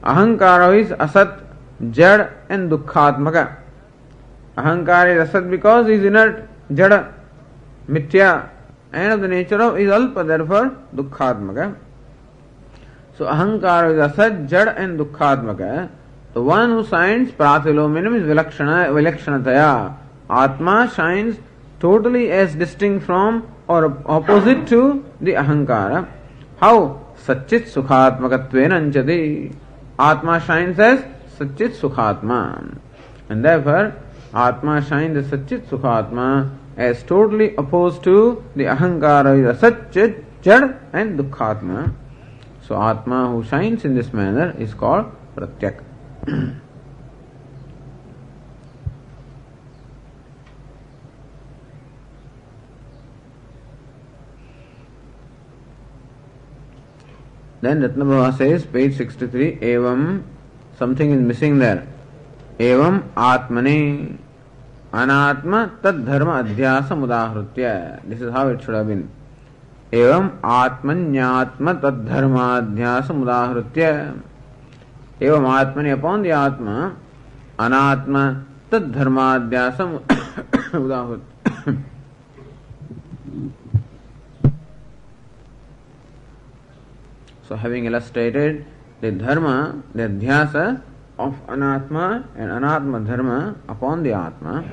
Ahankara is asat, jad and dukkhatmaka. Ahankara is asat because he is inert, jada, mithya, and of the nature of is alpa, therefore dukkhatmaka. So ahankara is asat, jad and dukkhatmaka. The one who shines pratilomenam is vilakshanataya. Atma shines totally as distinct from or opposite to the ahankara. How? Satchit sukhatmakatvena anchati. Atma shines as Satchit Sukhatma. And therefore, Atma shines as Satchit Sukhatma as totally opposed to the Ahankara is Satchit, Jad and Dukkhatma. So Atma who shines in this manner is called Pratyak. Then Ratnaprabha says, page 63, Evam, something is missing there. Evam Atmani Anatma Tad Dharma Adhyasam Udahritya. This is how it should have been. Evam Atmanyatma Tad Dharma Adhyasam Udahritya. Evam Atmani, upon the Atma, Anatma Tad Dharma Adhyasam Udahritya. So having illustrated the dharma, the adhyasa of anatma and anatma dharma upon the atma,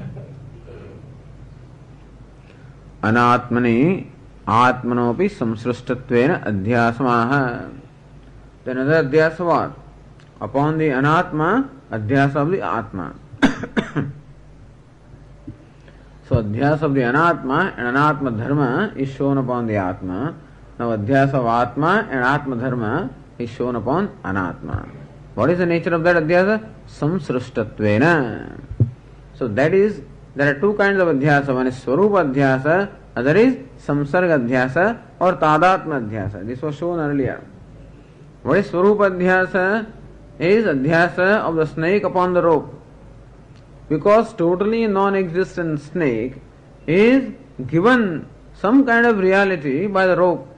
anatmani atmanopi samsrushtatvena adhyasamaha. Then another adhyasa what? Upon the anatma, adhyasa of the atma. So adhyasa of the anatma and anatma dharma is shown upon the atma. Now adhyasa of atma and atma dharma is shown upon anatma. What is the nature of that adhyasa? Samsrushtatvena. So that is, there are two kinds of adhyasa. One is swarupa adhyasa, other is samsarga adhyasa or tadatma adhyasa. This was shown earlier. What is swarupa adhyasa? Is adhyasa of the snake upon the rope. Because totally non-existent snake is given some kind of reality by the rope.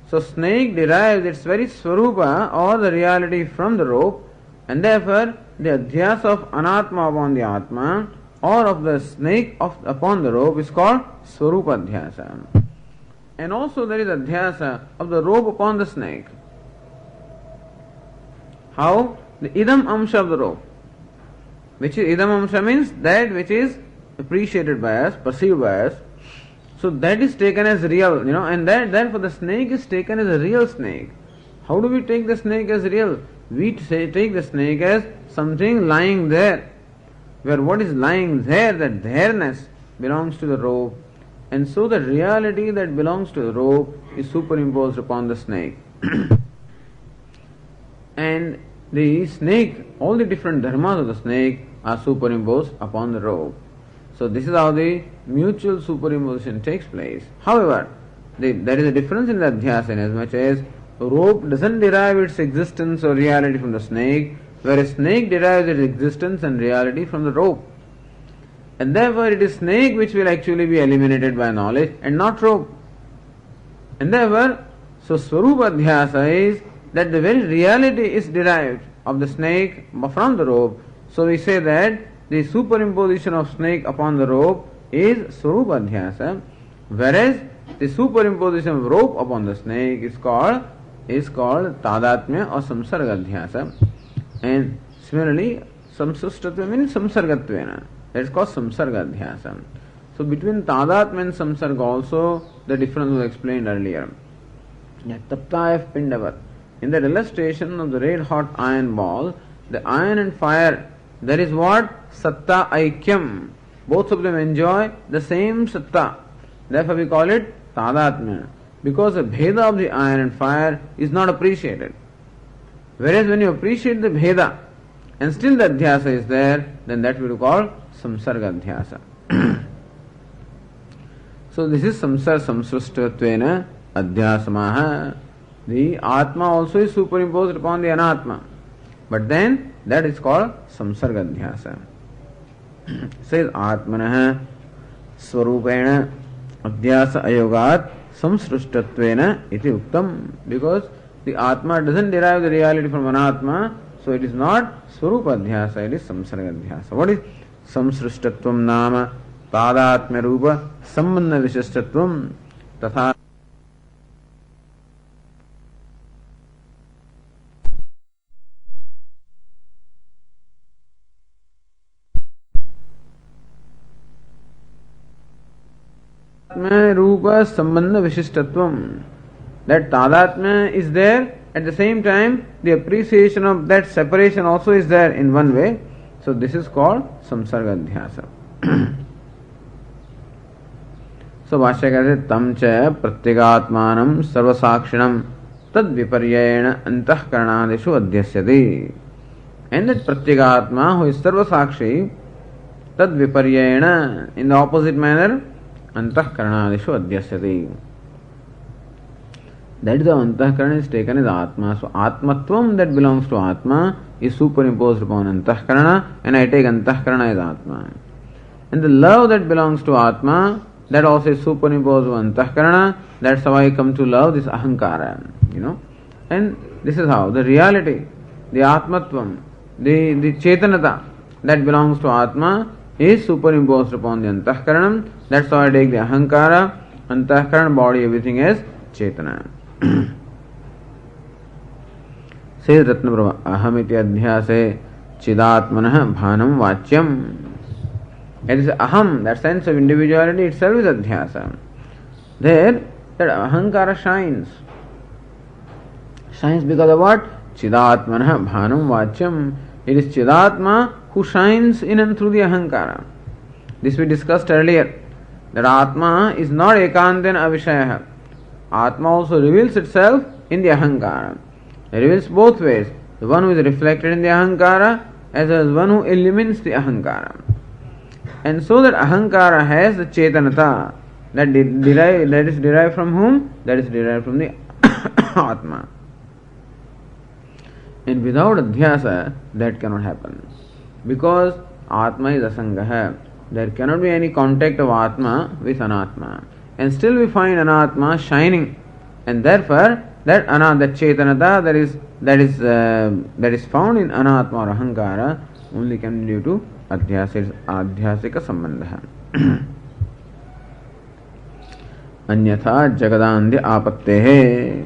So snake derives its very swarupa or the reality from the rope, and therefore the adhyasa of anatma upon the atma or of the snake upon the rope is called swarupa adhyasa. And also there is adhyasa of the rope upon the snake. How? The idam amsha of the rope. Which is idam amsha means that which is appreciated by us, perceived by us. So that is taken as real, and that therefore the snake is taken as a real snake. How do we take the snake as real? We take the snake as something lying there. Where what is lying there, that there-ness belongs to the rope. And so the reality that belongs to the rope is superimposed upon the snake. And the snake, all the different dharmas of the snake are superimposed upon the rope. So this is how the mutual superimposition takes place. However, there is a difference in the adhyasa in as much as rope doesn't derive its existence or reality from the snake, whereas snake derives its existence and reality from the rope. And therefore it is snake which will actually be eliminated by knowledge and not rope. And therefore, so swarupa adhyasa is that the very reality is derived of the snake from the rope. So we say that the superimposition of snake upon the rope is swarupa adhyasa, whereas the superimposition of rope upon the snake is called tadatmya or samsarga adhyasa. And similarly, samsustatva means samsargatvena. That is called samsarga adhyasa. So between tadatma and samsarga also the difference was explained earlier. Taptayaf pindavat. In the illustration of the red hot iron ball, the iron and fire, there is what? Satta aikyam. Both of them enjoy the same satta. Therefore we call it tadatma. Because the bheda of the iron and fire is not appreciated. Whereas when you appreciate the bheda and still the adhyasa is there, then that we will call samsarga adhyasa. So this is samsar samsrushtatvena adhyasamaha. The Atma also is superimposed upon the Anatma. But then that is called samsarga adhyasa. Says Atmanah Swarupena Adhyasa Ayogat Samsrushtatvena iti uktam. Because the Atma doesn't derive the reality from Anatma, so it is not Swarupa adhyasa, it is samsarga adhyasa. What is samsrushtatvam nama tadatma rupa sambandha vishishtatvam tatha Rupa Sambandha Vishishthatvam. That Tadatma is there, at the same time the appreciation of that separation also is there in one way. So this is called Samsarga Adhyasa. So Bhashya कहते tam cha pratyagatmanam sarvasakshinam tad viparyayena antahkaranadeshu adhyasyati. And that pratyagatma who is sarvasakshi tad viparyayena in the opposite manner antahkaranadeshu adhyasyati. That is the antahkarana is taken as Atma. So Atmatvam that belongs to Atma is superimposed upon antahkarana, and I take antahkarana as Atma. And the love that belongs to Atma, that also is superimposed on antahkarana. That's how I come to love this ahankara. And this is how the reality, the Atmatvam, the Chetanata that belongs to Atma is superimposed upon the antahkaranam. That's how I take the ahankara, antahkarana, body, everything as Chetana. Says Ratnaprabha, ahamiti adhyase chidatmanah bhanam vachyam. It is aham, that sense of individuality itself is adhyasa. There, that ahankara shines. Shines because of what? Chidatmanah bhanam vachyam. It is Chidatma who shines in and through the ahankara. This we discussed earlier. That Atma is not ekanten avishaya. Atma also reveals itself in the ahankara. It reveals both ways. The one who is reflected in the ahankara as well as one who illumines the ahankara. And so that ahankara has the chetanata that is derived from whom? That is derived from the Atma. And without adhyasa, that cannot happen. Because Atma is asangaha. There cannot be any contact of Atma with Anatma. And still we find Anatma shining. And therefore, that Chetanata that is found in Anatma or Ahankara only can be due to adhyasika sambandha. Anyatha jagadandya apattehe.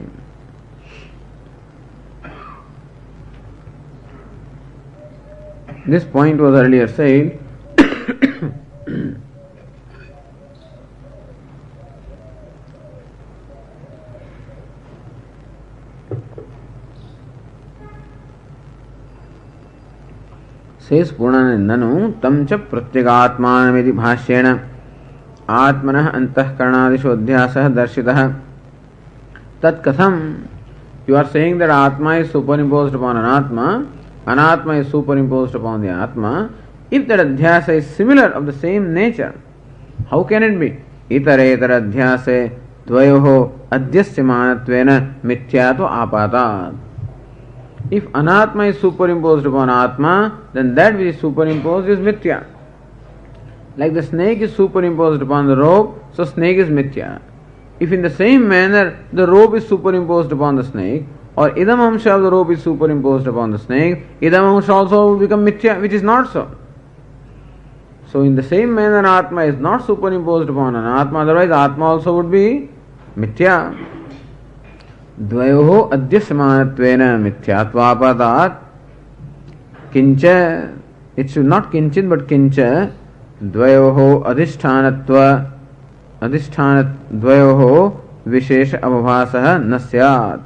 This point was earlier said. Says Purnanandanu tam cha pratyagatmanamiti bhashyena atmanah antahkaranadishu adhyasah darshitah tat katham. You are saying that Atma is superimposed upon Anatma, Anatma is superimposed upon the Atma. If that adhyasa is similar of the same nature, how can it be? Itaretara adhyase dvayoho adhyasyamanattvena mithyato apatat. If Anatma is superimposed upon Atma, then that which is superimposed is mithya. Like the snake is superimposed upon the rope, so snake is mithya. If in the same manner the rope is superimposed upon the snake, or idam amsha of the rope is superimposed upon the snake, idam amsha also will become mithya, which is not so. So in the same manner Atma is not superimposed upon Anatma, otherwise Atma also would be mithya. Dvayoho adhyasyamanattvena mithyatvapatat kincha. It should not kinchin but kincha. द्वयोः द्वयोः विशेष अवभासः न स्यात्.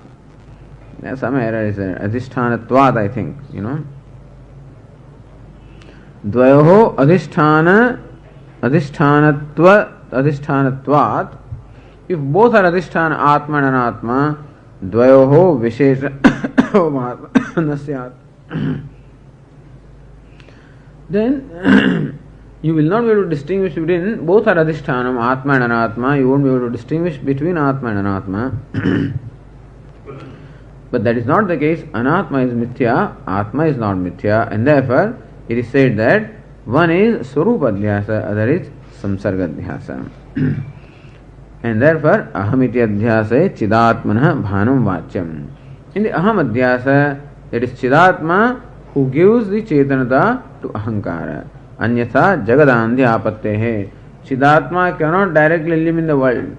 Some error is there. Adhishthanatvat, I think, द्वयोः अधिष्ठानत्वात्. If both are adhisthana, atma and anatma, द्वयोः विशेष अवभासः न स्यात्. Then you will not be able to distinguish between both are adhishthanam, atma and anatma. You won't be able to distinguish between atma and anatma. But that is not the case. Anatma is mithya, atma is not mithya, and therefore it is said that one is swarupa adhyasa, other is samsarga adhyasa. And therefore ahamiti adhyasa chidatmanah bhanam vachyam. In the aham adhyasa, that is chidatma who gives the chetanata to ahankara. Anyatha jagadandhi apattehe. Chidatma cannot directly illumine the world.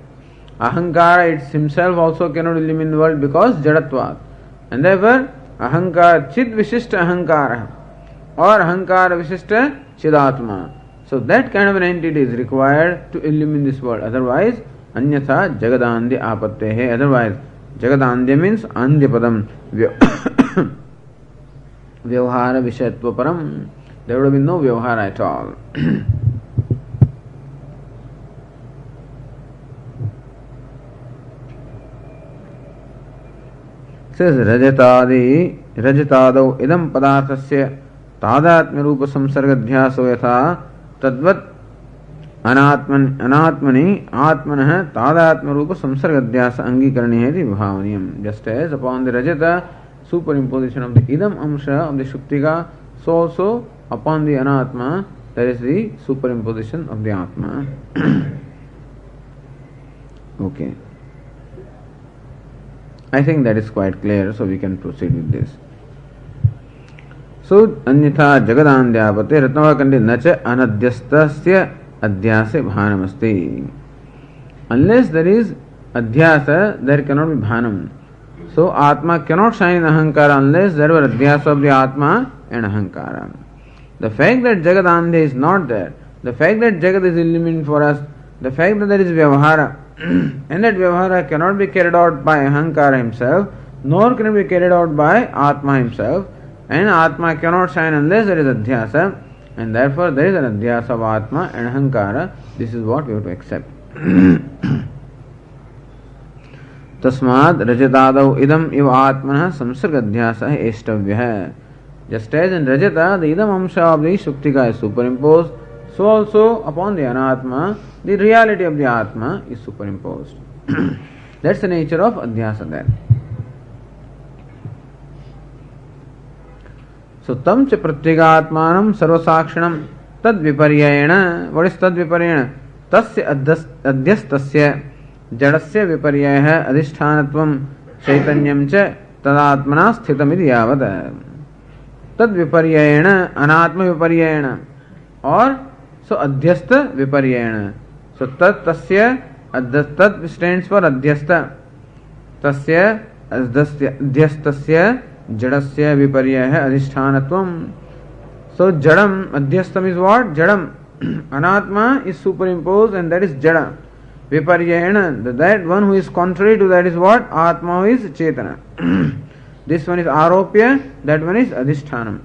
Ahankara it himself also cannot illumine the world because jadatvat. And therefore ahankara chid vishishta ahankara or ahankara vishishta chidatma. So that kind of an entity is required to illumine this world. Otherwise anyatha jagadandhi apattehe. Otherwise jagadandhi means andhyapadam vyavhara vishayatva param. There would have been no vyavhara at all. Says rajatadau idam padarthasya tadatmya rupa samsargadhyaso yatha tadvat anatmani atmanah tadatmya rupa samsargadhyasa angikaranihe vibhavaniyam. Just as upon the rajata superimposition of the idam amsha of the shuktika, so also upon the anatma there is the superimposition of the atma. Okay. I think that is quite clear, so we can proceed with this. So, anyatha jagadandhyapate ratnavakandi nacha anadhyastasya adhyase bhanamasti. Unless there is adhyasa, there cannot be bhanam. So, atma cannot shine in ahankara unless there were adhyasa of the atma and ahankara. The fact that jagadandhya is not there, the fact that jagat is illumined for us, the fact that there is vyavahara, and that vyavahara cannot be carried out by ahankara himself, nor can it be carried out by atma himself, and atma cannot shine unless there is adhyasa, and therefore there is an adhyasa of atma and ahankara. This is what we have to accept. Tasmad rajatadau idam iva atmanah samsargadhyasa eshtavyah. Just as in rajata the idam amsha of the shuktika is superimposed, so also upon the anatma the reality of the atma is superimposed. That's the nature of adhyasa there. So tam cha pratyagatmanam sarvasakshanam tad viparyayena. What is tad viparyayena? Tasya adhyastasya jadasya viparyayah adhishthanatvam chaitanyam cha tadatmana sthitam iti yavad. Tad viparyayena anatma viparyayena, or so adhyasta viparyayena. So tat tasya tat stands for adhyasta. Tasya adhyastasya jadasya viparyayah adhishthanatvam. So jadam, adhyastam is what? Jadam. Anatma is superimposed and that is jada. Viparyayena, that one who is contrary to that is what? Atma is chetana. This one is aropya, that one is adhishthanam.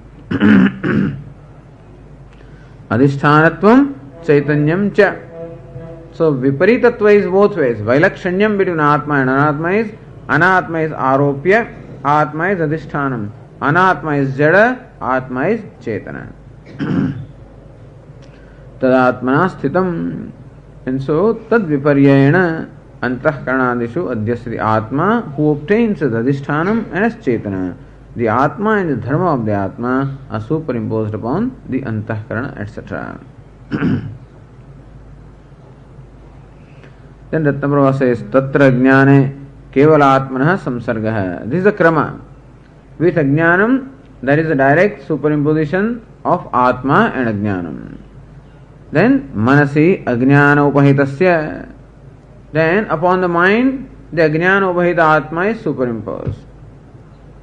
Adhishthanatvam chaitanyam cha. So viparitatva is both ways. Vailakshanyam between atma and anatma is aropya, atma is adhishthanam. Anatma is jada, atma is chetana. Tadatmana sthitam. And so tad viparyayena antahkaranadishu adhyasri atma, who obtains as adhishthanam and as chetana. The atma and the dharma of the atma are superimposed upon the antahkarana, etc. Then Ratnaprabha says, Tatra jnane kevala atmanah samsargah. This is the krama. With ajnanam, there is a direct superimposition of atma and ajnanam. Then manasi ajnana upahitasya. Then upon the mind, the ajnana upahita atma is superimposed.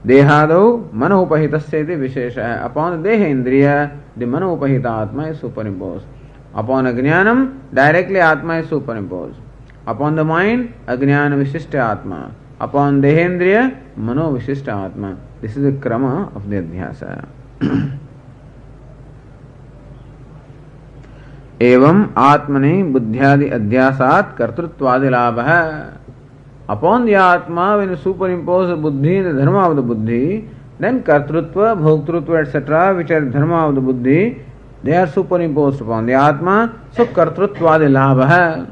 Dehado mano upahitasya iti vishesha. Upon the deha indriya, the mano upahita atma is superimposed. Upon Ajnanam, directly Atma is superimposed. Upon the mind, Ajnana Vishishta Atma. Upon Dehendriya, Mano Vishishta Atma. This is the krama of the adhyasa. Evam Atmani Buddhyadi Adhyasat Kartruttvadi Labha. Upon the Atma, when you superimpose the Buddhi, the Dharma of the Buddhi, then Kartrutva, Bhoktrutva, etc., which are the Dharma of the Buddhi, they are superimposed upon the Atma. So Kartrutvadi Labha.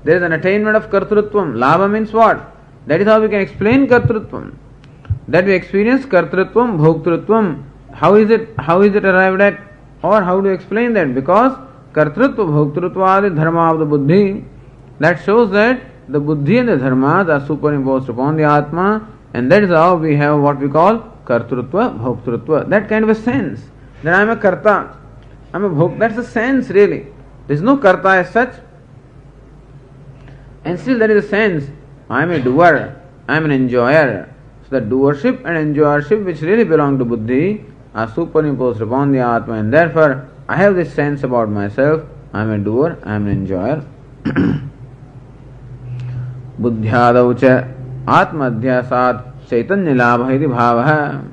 There is an attainment of Kartrutvam. Labha means what? That is how we can explain Kartrutvam. That we experience Kartrutvam, Bhoktrutvam. How is it arrived at? Or how do you explain that? Because Kartrutva, Bhoktrutva are the Dharma of the Buddhi. That shows that the Buddhi and the Dharmas are superimposed upon the Atma, and that is how we have what we call Kartrutva, Bhoktrutva. That kind of a sense. That I am a Karta, I am a Bhok. That's a sense really. There is no Karta as such. And still there is a sense. I am a doer, I am an enjoyer. So the doership and enjoyership which really belong to Buddhi are superimposed upon the Atma, and therefore I have this sense about myself. I am a doer, I am an enjoyer. Buddhyadaucha Atmadhyasat Chaitanya Labha iti bhavaha.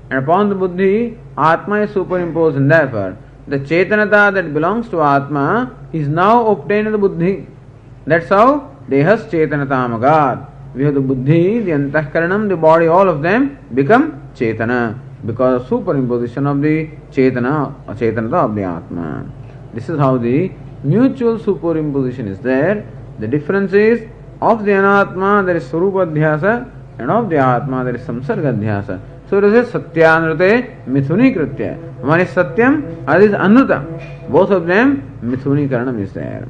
And upon the Buddhi, Atma is superimposed, and therefore the Chaitanata that belongs to Atma is now obtained in the Buddhi. That's how Dehas Chaitanatamagat. We have the Buddhi, the Antahkaranam, the body, all of them become Chaitana because of superimposition of the Chaitana or Chaitanata of the Atma. This is how the mutual superimposition is there. The difference is of the Anatma there is Swarupa Adhyasa, and of the Atma there is Samsarga Adhyasa. So it is Satyanrute Mithuni Kritya. One is Satyam, other is Anuta. Both of them Mithuni Karanam is there.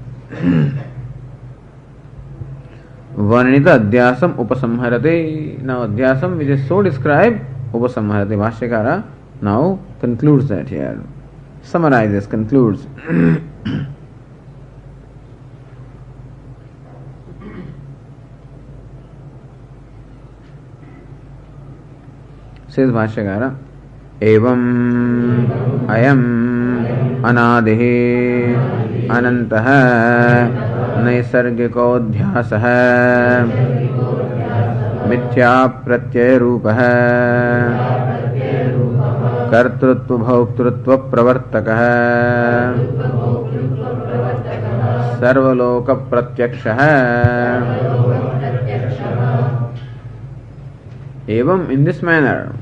Varnita Adhyasam Upasamharate. Now Adhyasam which is so described, Upasamharate. Bhashyakara now concludes that here. Summarizes, concludes. Says Bhashyakara, Evam Ayam Anadihi Anantaha Naisargiko Dhyasah Mithya Pratyaya Rupaha Kartrutva Bhoktrutva Pravartakaha Sarvaloka Pratyakshaha. Evam, in this manner,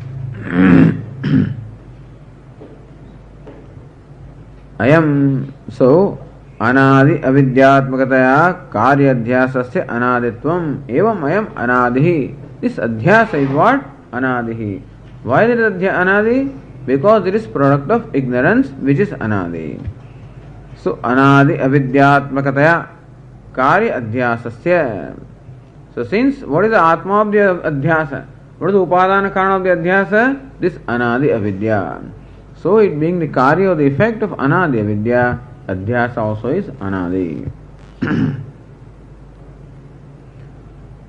Ayam, so Anadi avidyatmakataya karya adhyasasya anaditvam. Evam ayam anadihi. This adhyasa is what? Anadihi. Why is it anadi? Because it is product of ignorance which is anadi. So anadi avidyatmakataya karya adhyasasya. So since what is the atma of the adhyasa? What is the upadana karana of the adhyasa? This anadi avidya. So it being the karya or the effect of anadi avidya, adhyasa also is anadi.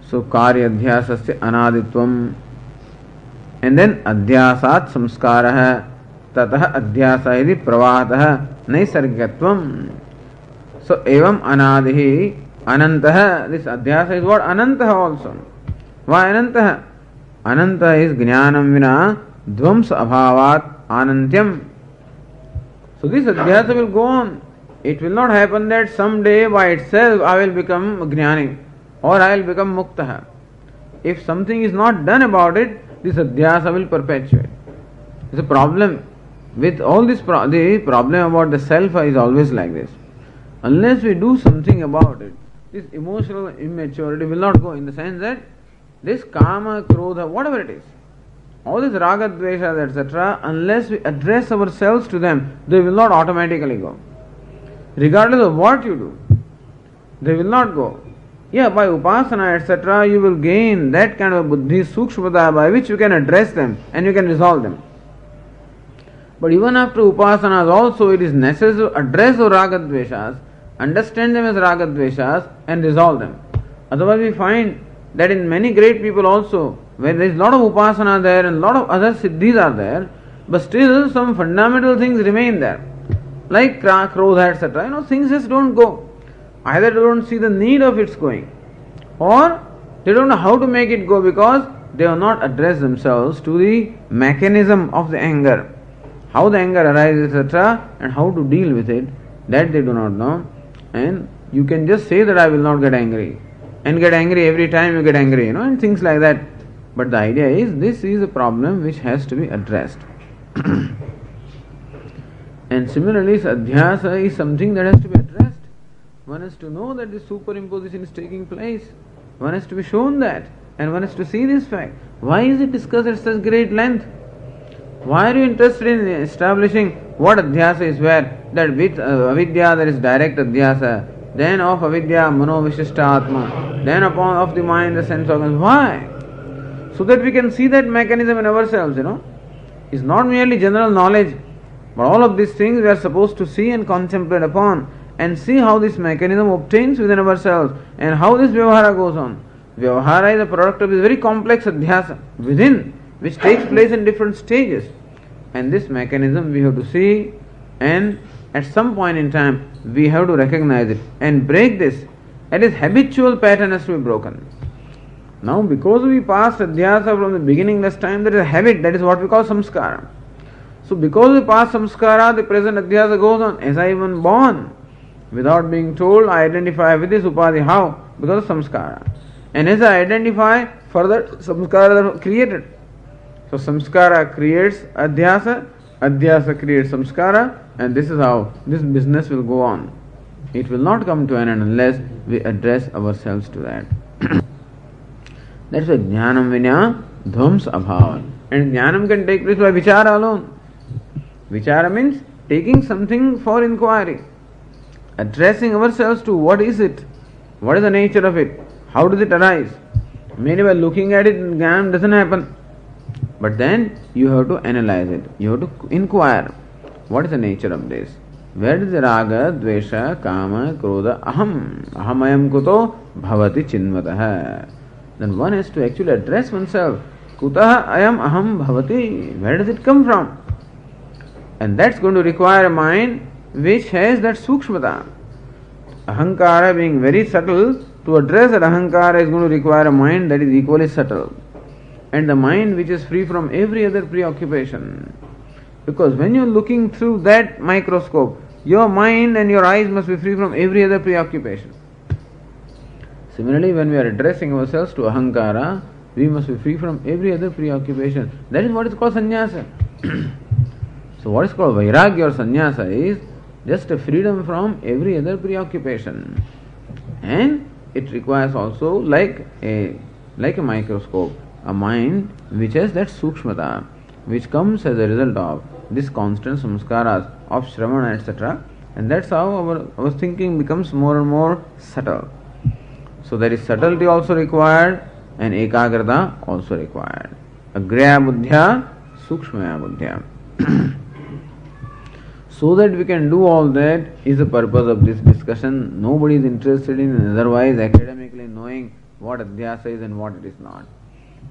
So karya adhyasasya anaditvam. And then adhyasat samskaraha tatah adhyasa iti pravataha naisargatvam. So evam anadihi anantaha. This adhyasa is what? Anantaha also. Why anantaha? Ananta is jnanam vina dvams abhavat anantyam. So this adhyasa will go on. It will not happen that someday by itself I will become jnani or I will become muktaha. If something is not done about it, this adhyasa will perpetuate. It's a problem with all this. The problem about the self is always like this. Unless we do something about it, this emotional immaturity will not go, in the sense that this kama, krodha, whatever it is, all these raga, dveshas, etc., unless we address ourselves to them, they will not automatically go. Regardless of what you do, they will not go. Yeah, by upasana, etc., you will gain that kind of buddhi, sukshmata, by which you can address them and you can resolve them. But even after upasanas also, it is necessary to address the raga, dveshas, understand them as raga, dveshas, and resolve them. Otherwise we find that in many great people also, where there is a lot of upasana there and a lot of other siddhis are there, but still some fundamental things remain there. like krodha, etc. Things just don't go. Either they don't see the need of its going, or they don't know how to make it go because they have not addressed themselves to the mechanism of the anger. How the anger arises, etc., and how to deal with it, that they do not know. And you can just say that I will not get angry, and get angry every time you get angry, and things like that. But the idea is, this is a problem which has to be addressed. And similarly, adhyasa is something that has to be addressed. One has to know that this superimposition is taking place. One has to be shown that, and one has to see this fact. Why is it discussed at such great length? Why are you interested in establishing what adhyasa is where? That with avidya there is direct adhyasa, then of avidya mano vishishta atma, then upon of the mind the sense organs. Why? So that we can see that mechanism in ourselves, It's not merely general knowledge, but all of these things we are supposed to see and contemplate upon, and see how this mechanism obtains within ourselves, and how this vyavahara goes on. Vyavahara is a product of this very complex adhyasa within, which takes place in different stages. And this mechanism we have to see, and at some point in time we have to recognize it and break this. And this habitual pattern has to be broken. Now, because we passed adhyasa from the beginningless time, there is a habit, that is what we call samskara. So because we pass samskara, the present adhyasa goes on. As I even born, without being told, I identify with this upadhi. How? Because of samskara. And as I identify, further samskara are created. So samskara creates adhyasa, adhyasa creates samskara, and this is how this business will go on. It will not come to an end unless we address ourselves to that. That's why jnanam vinya dhvams abhavan. And jnanam can take place by vichara alone. Vichara means taking something for inquiry, addressing ourselves to what is it, what is the nature of it, how does it arise. Maybe by looking at it, jnanam doesn't happen. But then you have to analyze it. You have to inquire. What is the nature of this? Where does the raga, dvesha, kama, krodha, aham ayam kuto bhavati chinvataha. Then one has to actually address oneself. Kutaha ayam aham bhavati. Where does it come from? And that's going to require a mind which has that sukshmata. Ahankara being very subtle, to address that ahankara is going to require a mind that is equally subtle. And the mind which is free from every other preoccupation. Because when you are looking through that microscope, your mind and your eyes must be free from every other preoccupation. Similarly, when we are addressing ourselves to ahankara, we must be free from every other preoccupation. That is what is called sannyasa. So what is called vairagya or sannyasa is just a freedom from every other preoccupation. And it requires also like a microscope, a mind which has that sukshmata, which comes as a result of this constant samskaras of shravana, etc. And that's how our thinking becomes more and more subtle. So there is subtlety also required, and ekagrata also required. Agraya buddhya, sukshmaya buddhya. So that we can do all that is the purpose of this discussion. Nobody is interested in otherwise academically knowing what adhyasa is and what it is not.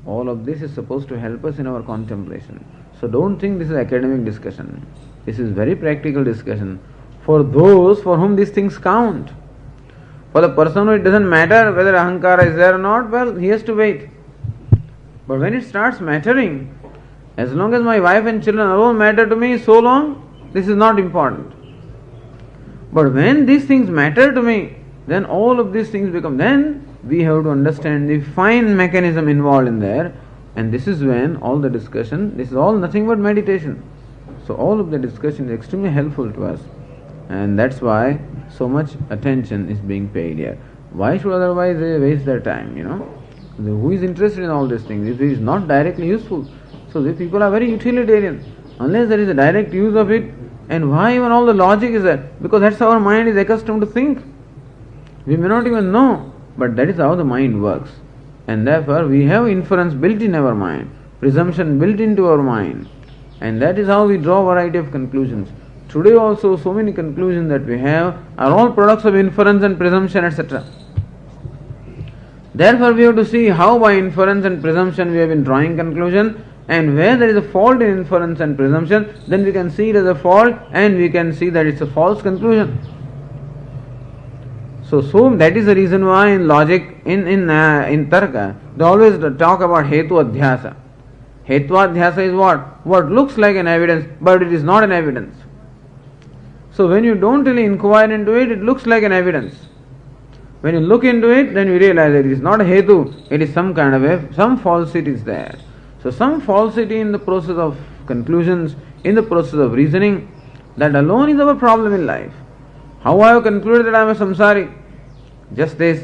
All of this is supposed to help us in our contemplation. So don't think this is academic discussion. This is very practical discussion for those for whom these things count. For the person who it doesn't matter whether ahankara is there or not, well, he has to wait. But when it starts mattering, as long as my wife and children alone matter to me, so long, this is not important. But when these things matter to me, then all of these things become, then we have to understand the fine mechanism involved in there, and this is when all the discussion, this is all nothing but meditation. So all of the discussion is extremely helpful to us, and that's why so much attention is being paid here. Why should otherwise they waste their time, Who is interested in all these things? If it is not directly useful. So these people are very utilitarian. Unless there is a direct use of it, and why even all the logic is there? Because that's how our mind is accustomed to think. We may not even know, but that is how the mind works. And therefore we have inference built in our mind, presumption built into our mind. And that is how we draw a variety of conclusions. Today also so many conclusions that we have are all products of inference and presumption, etc. Therefore we have to see how by inference and presumption we have been drawing conclusion, And where there is a fault in inference and presumption, then we can see it as a fault and we can see that it's a false conclusion. So that is the reason why in logic, in Tarka, they always talk about Hetu Adhyasa. Hetu Adhyasa is what? What looks like an evidence, but it is not an evidence. So when you don't really inquire into it, it looks like an evidence. When you look into it, then you realize that it is not a Hetu, it is some kind of some falsity is there. So some falsity in the process of conclusions, in the process of reasoning, that alone is our problem in life. How I have concluded that I am a samsari? Just this,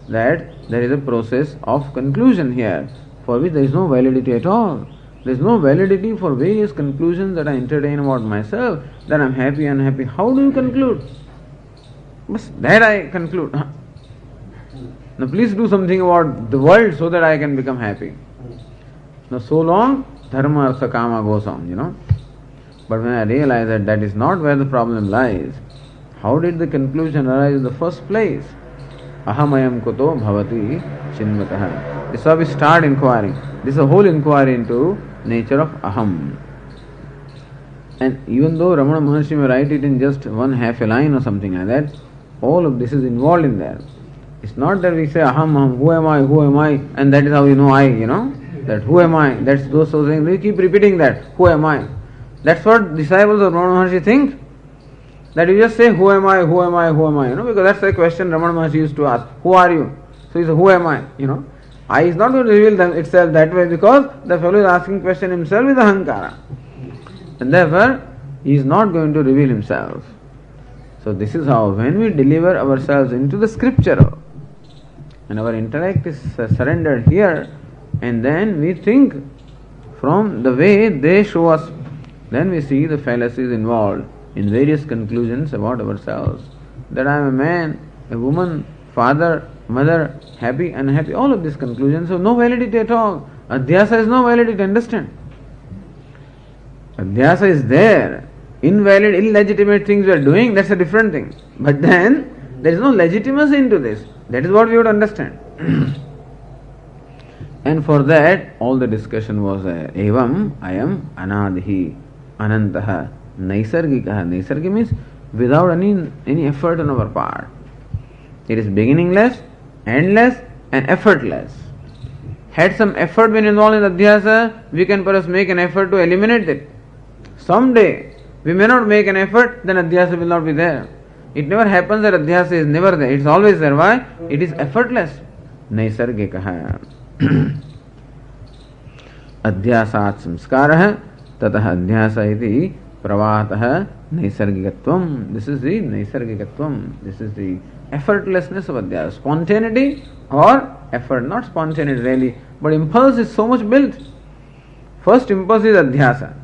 that there is a process of conclusion here, for which there is no validity at all. There is no validity for various conclusions that I entertain about myself, that I am happy, unhappy. How do you conclude? That I conclude. Now please do something about the world so that I can become happy. Now so long, dharma, artha, kama goes on, But when I realize that that is not where the problem lies, how did the conclusion arise in the first place? Ahamayam kuto bhavati chinmatah. This is how we start inquiring. This is a whole inquiry into nature of aham. And even though Ramana Maharshi may write it in just one half a line or something like that, all of this is involved in there. It's not that we say aham, who am I, and that is how you know I, that who am I, that's those things. We keep repeating that, who am I. That's what disciples of Ramana Maharshi think. That you just say, who am I, because that's the question Ramana Maharshi used to ask, who are you? So he said, who am I, I is not going to reveal itself that way, because the fellow is asking question himself with ahankara. And therefore, he is not going to reveal himself. So this is how, when we deliver ourselves into the scripture, and our intellect is surrendered here, and then we think from the way they show us, then we see the fallacies involved in various conclusions about ourselves. That I am a man, a woman, father, mother, happy, unhappy, all of these conclusions have no validity at all. Adhyasa is no validity, understand? Adhyasa is there. Invalid, illegitimate things we are doing, that's a different thing. But then, there is no legitimacy into this. That is what we would understand. And for that, all the discussion was evam, I am anadhi, anantaha, naisargikaha. Naisargi means without any effort on our part. It is beginningless, endless, and effortless. Had some effort been involved in adhyasa, we can perhaps make an effort to eliminate it. Someday, we may not make an effort, then adhyasa will not be there. It never happens that adhyasa is never there. It is always there. Why? It is effortless. Naisargikaha. Adhyasat samskarah tatah adhyasa iti pravatah naisargikatvam. This is the naisargikatvam. This is the effortlessness of adhyasa. Spontaneity or effort. Not spontaneity really, but impulse is so much built. First impulse is adhyasa.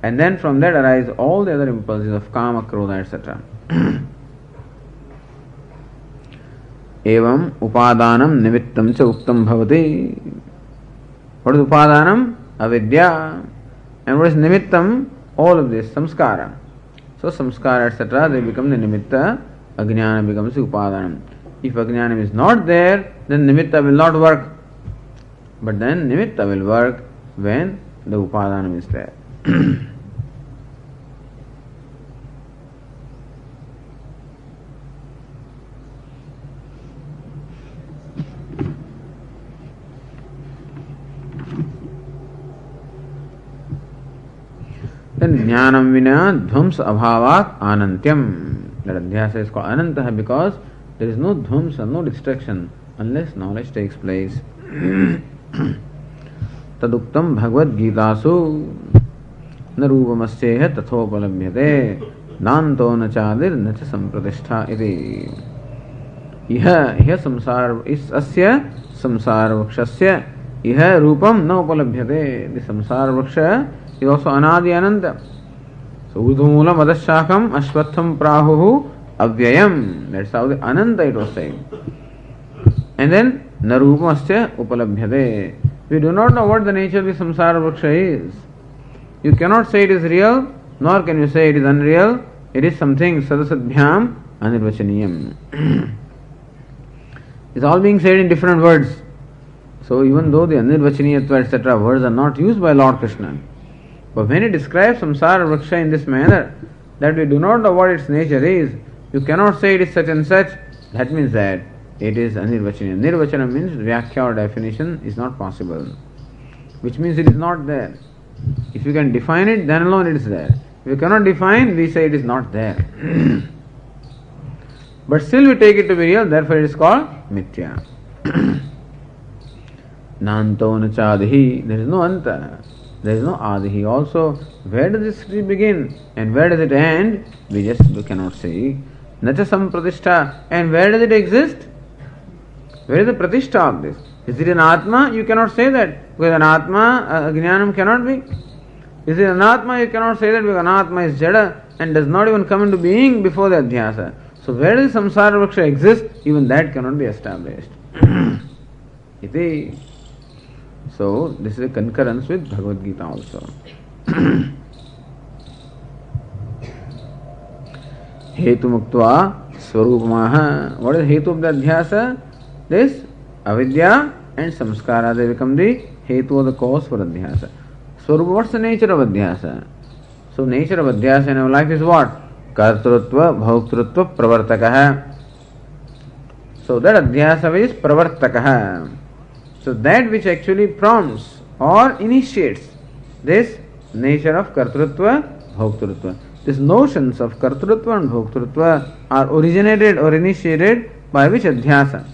And then from that arise all the other impulses of kama, krodha, etc. Evam upadanam nimittam cha uktam bhavati. What is upadanam? Avidya. And what is nimittam? All of this, samskara. So samskara, etc., they become the nimitta. Ajnana becomes the upadanam. If ajnanam is not there, then nimitta will not work. But then nimitta will work when the upadanam is there. Then jnanam vina dhvams abhavat anantyam. That adhyasa is called anantah because there is no dhvamsa, no destruction unless knowledge takes place. Taduktam bhagavad gitasu na rupamasyeha tathopalabhyate nanto na chadir na cha sampradishtha iti. Iha samsar is asya samsar vakshasya iha rupam na upalabhyate. The samsar vaksha is also anadi ananta. So udhumula madashakam ashwatham prahuhu avyayam. That's how the ananta it was saying. And then narupamasya upalabhyate. We do not know what the nature of the samsara vaksha is. You cannot say it is real, nor can you say it is unreal. It is something sadasadbhyam anirvachaniyam. It's all being said in different words. So So even though the Anirvachaniyatva etc. words are not used by Lord Krishna, but when he describes samsara vriksha in this manner, that we do not know what its nature is, you cannot say it is such and such, that means that it is Anirvachaniya. Nirvachana means Vyakhya or definition is not possible, which means it is not there. If you can define it, then alone it is there. If you cannot define, we say it is not there. But still we take it to be real, therefore it is called Mithya. Nanto na chadihi, there is no anta, there is no adihi. Also, where does this tree begin and where does it end? We cannot say. Nacha sampratishta, and where does it exist? Where is the pratishtha of this? Is it an Atma? You cannot say that. Because an Atma, Jnanam cannot be. Is it an Atma? You cannot say that because an Atma is Jada and does not even come into being before the Adhyasa. So where does samsara vriksha exist? Even that cannot be established. Iti. So this is a concurrence with Bhagavad Gita also. Hetu muktva swarupamaha. What is hetu of the Adhyasa? This avidya and samskara, they become the hetu or the cause for Adhyasa. Swarupa, what's the nature of Adhyasa? So nature of Adhyasa in our life is what? Kartrutva, bhoktrutva, pravartakaha. So that Adhyasa is pravartakaha. So that which actually prompts or initiates this nature of kartrutva, bhoktrutva. These notions of kartrutva and bhoktrutva are originated or initiated by which Adhyasa?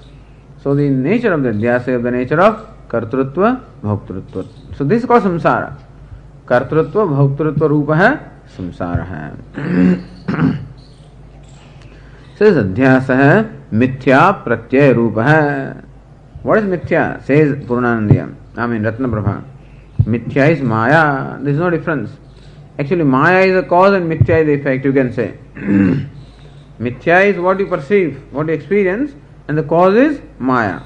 So the nature of the Adhyasa is the nature of kartrutva, bhoktrutva. So this is called samsara. Kartrutva, bhoktrutva rupa hai, samsara hai. Says Adhyasa hai, mithya pratyaya rupa hai. What is mithya? Says Purnanandiyam. Ratna Prabha. Mithya is maya. There is no difference. Actually, maya is the cause and mithya is the effect, you can say. Mithya is what you perceive, what you experience, and the cause is maya.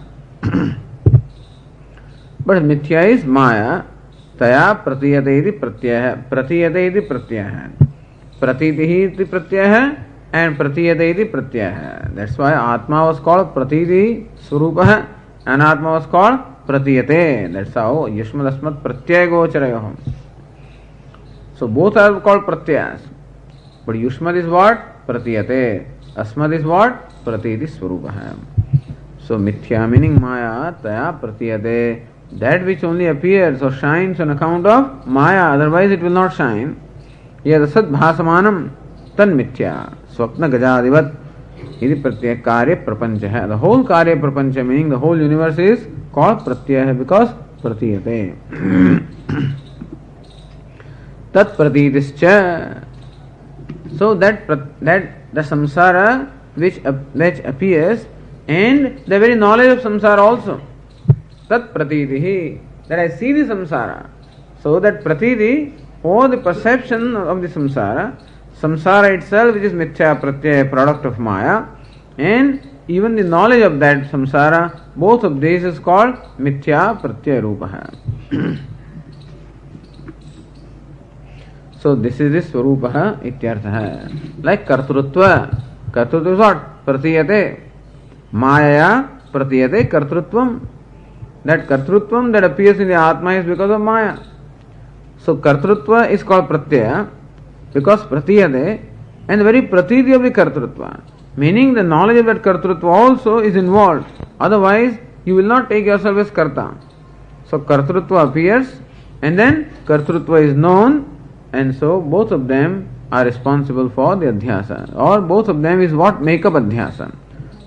But mithya is maya. Taya pratiyate iti pratyaya. Pratiyate iti pratyaya. Pratitihi iti pratyaya and pratiyate iti pratyaya. That's why Atma was called Pratiti Swarupa and Atma was called Pratiyate. That's how Yushmad Asmat Pratyaya Gocharayoham. So both are called Pratyayas. But Yushmad is what? Pratiyate. Asmad is what? Pratiti Swarupa. So Mithya meaning Maya, Taya Pratiyate. That which only appears or shines on account of Maya, otherwise it will not shine. Yad Asad Bhasamanam Tan Mithya. Swapna Gajadivat. Iti Pratyaya Karya Prapancha hai. The whole Karya Prapancha meaning the whole universe is called Pratyaya because Pratiyate. Tat Pratitischa. So that the samsara which appears and the very knowledge of samsara also. Tat pratitihi, that I see the samsara. So that pratiti or the perception of the samsara itself which is mithya pratyaya, product of maya, and even the knowledge of that samsara, both of these is called mithya pratyaya rupa. So this is the swarupa ityartha. Like kartrutva. Kartrutva is what? Pratiyate. Maya pratiyate kartrutvam. That kartrutvam that appears in the Atma is because of Maya. So kartrutva is called pratyaya because pratiyate and the very pratiti of the kartrutva. Meaning the knowledge of that kartrutva also is involved. Otherwise you will not take yourself as karta. So kartrutva appears and then kartrutva is known, and so both of them are responsible for the adhyasa, or both of them is what make up adhyasa.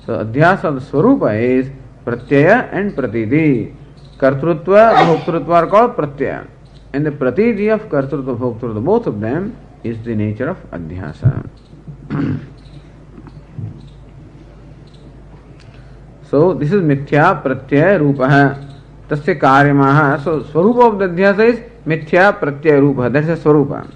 So adhyasa of the swarupa is pratyaya and pratiti. Kartrutva, bhoktrutva are called pratyaya, and the pratiti of kartrutva, bhoktrutva, both of them is the nature of adhyasa. So this is mithya pratyaya rupa. Tasya karyamaha. So swarupa of the adhyasa is mithya pratyaya rupa. That is a swarupa.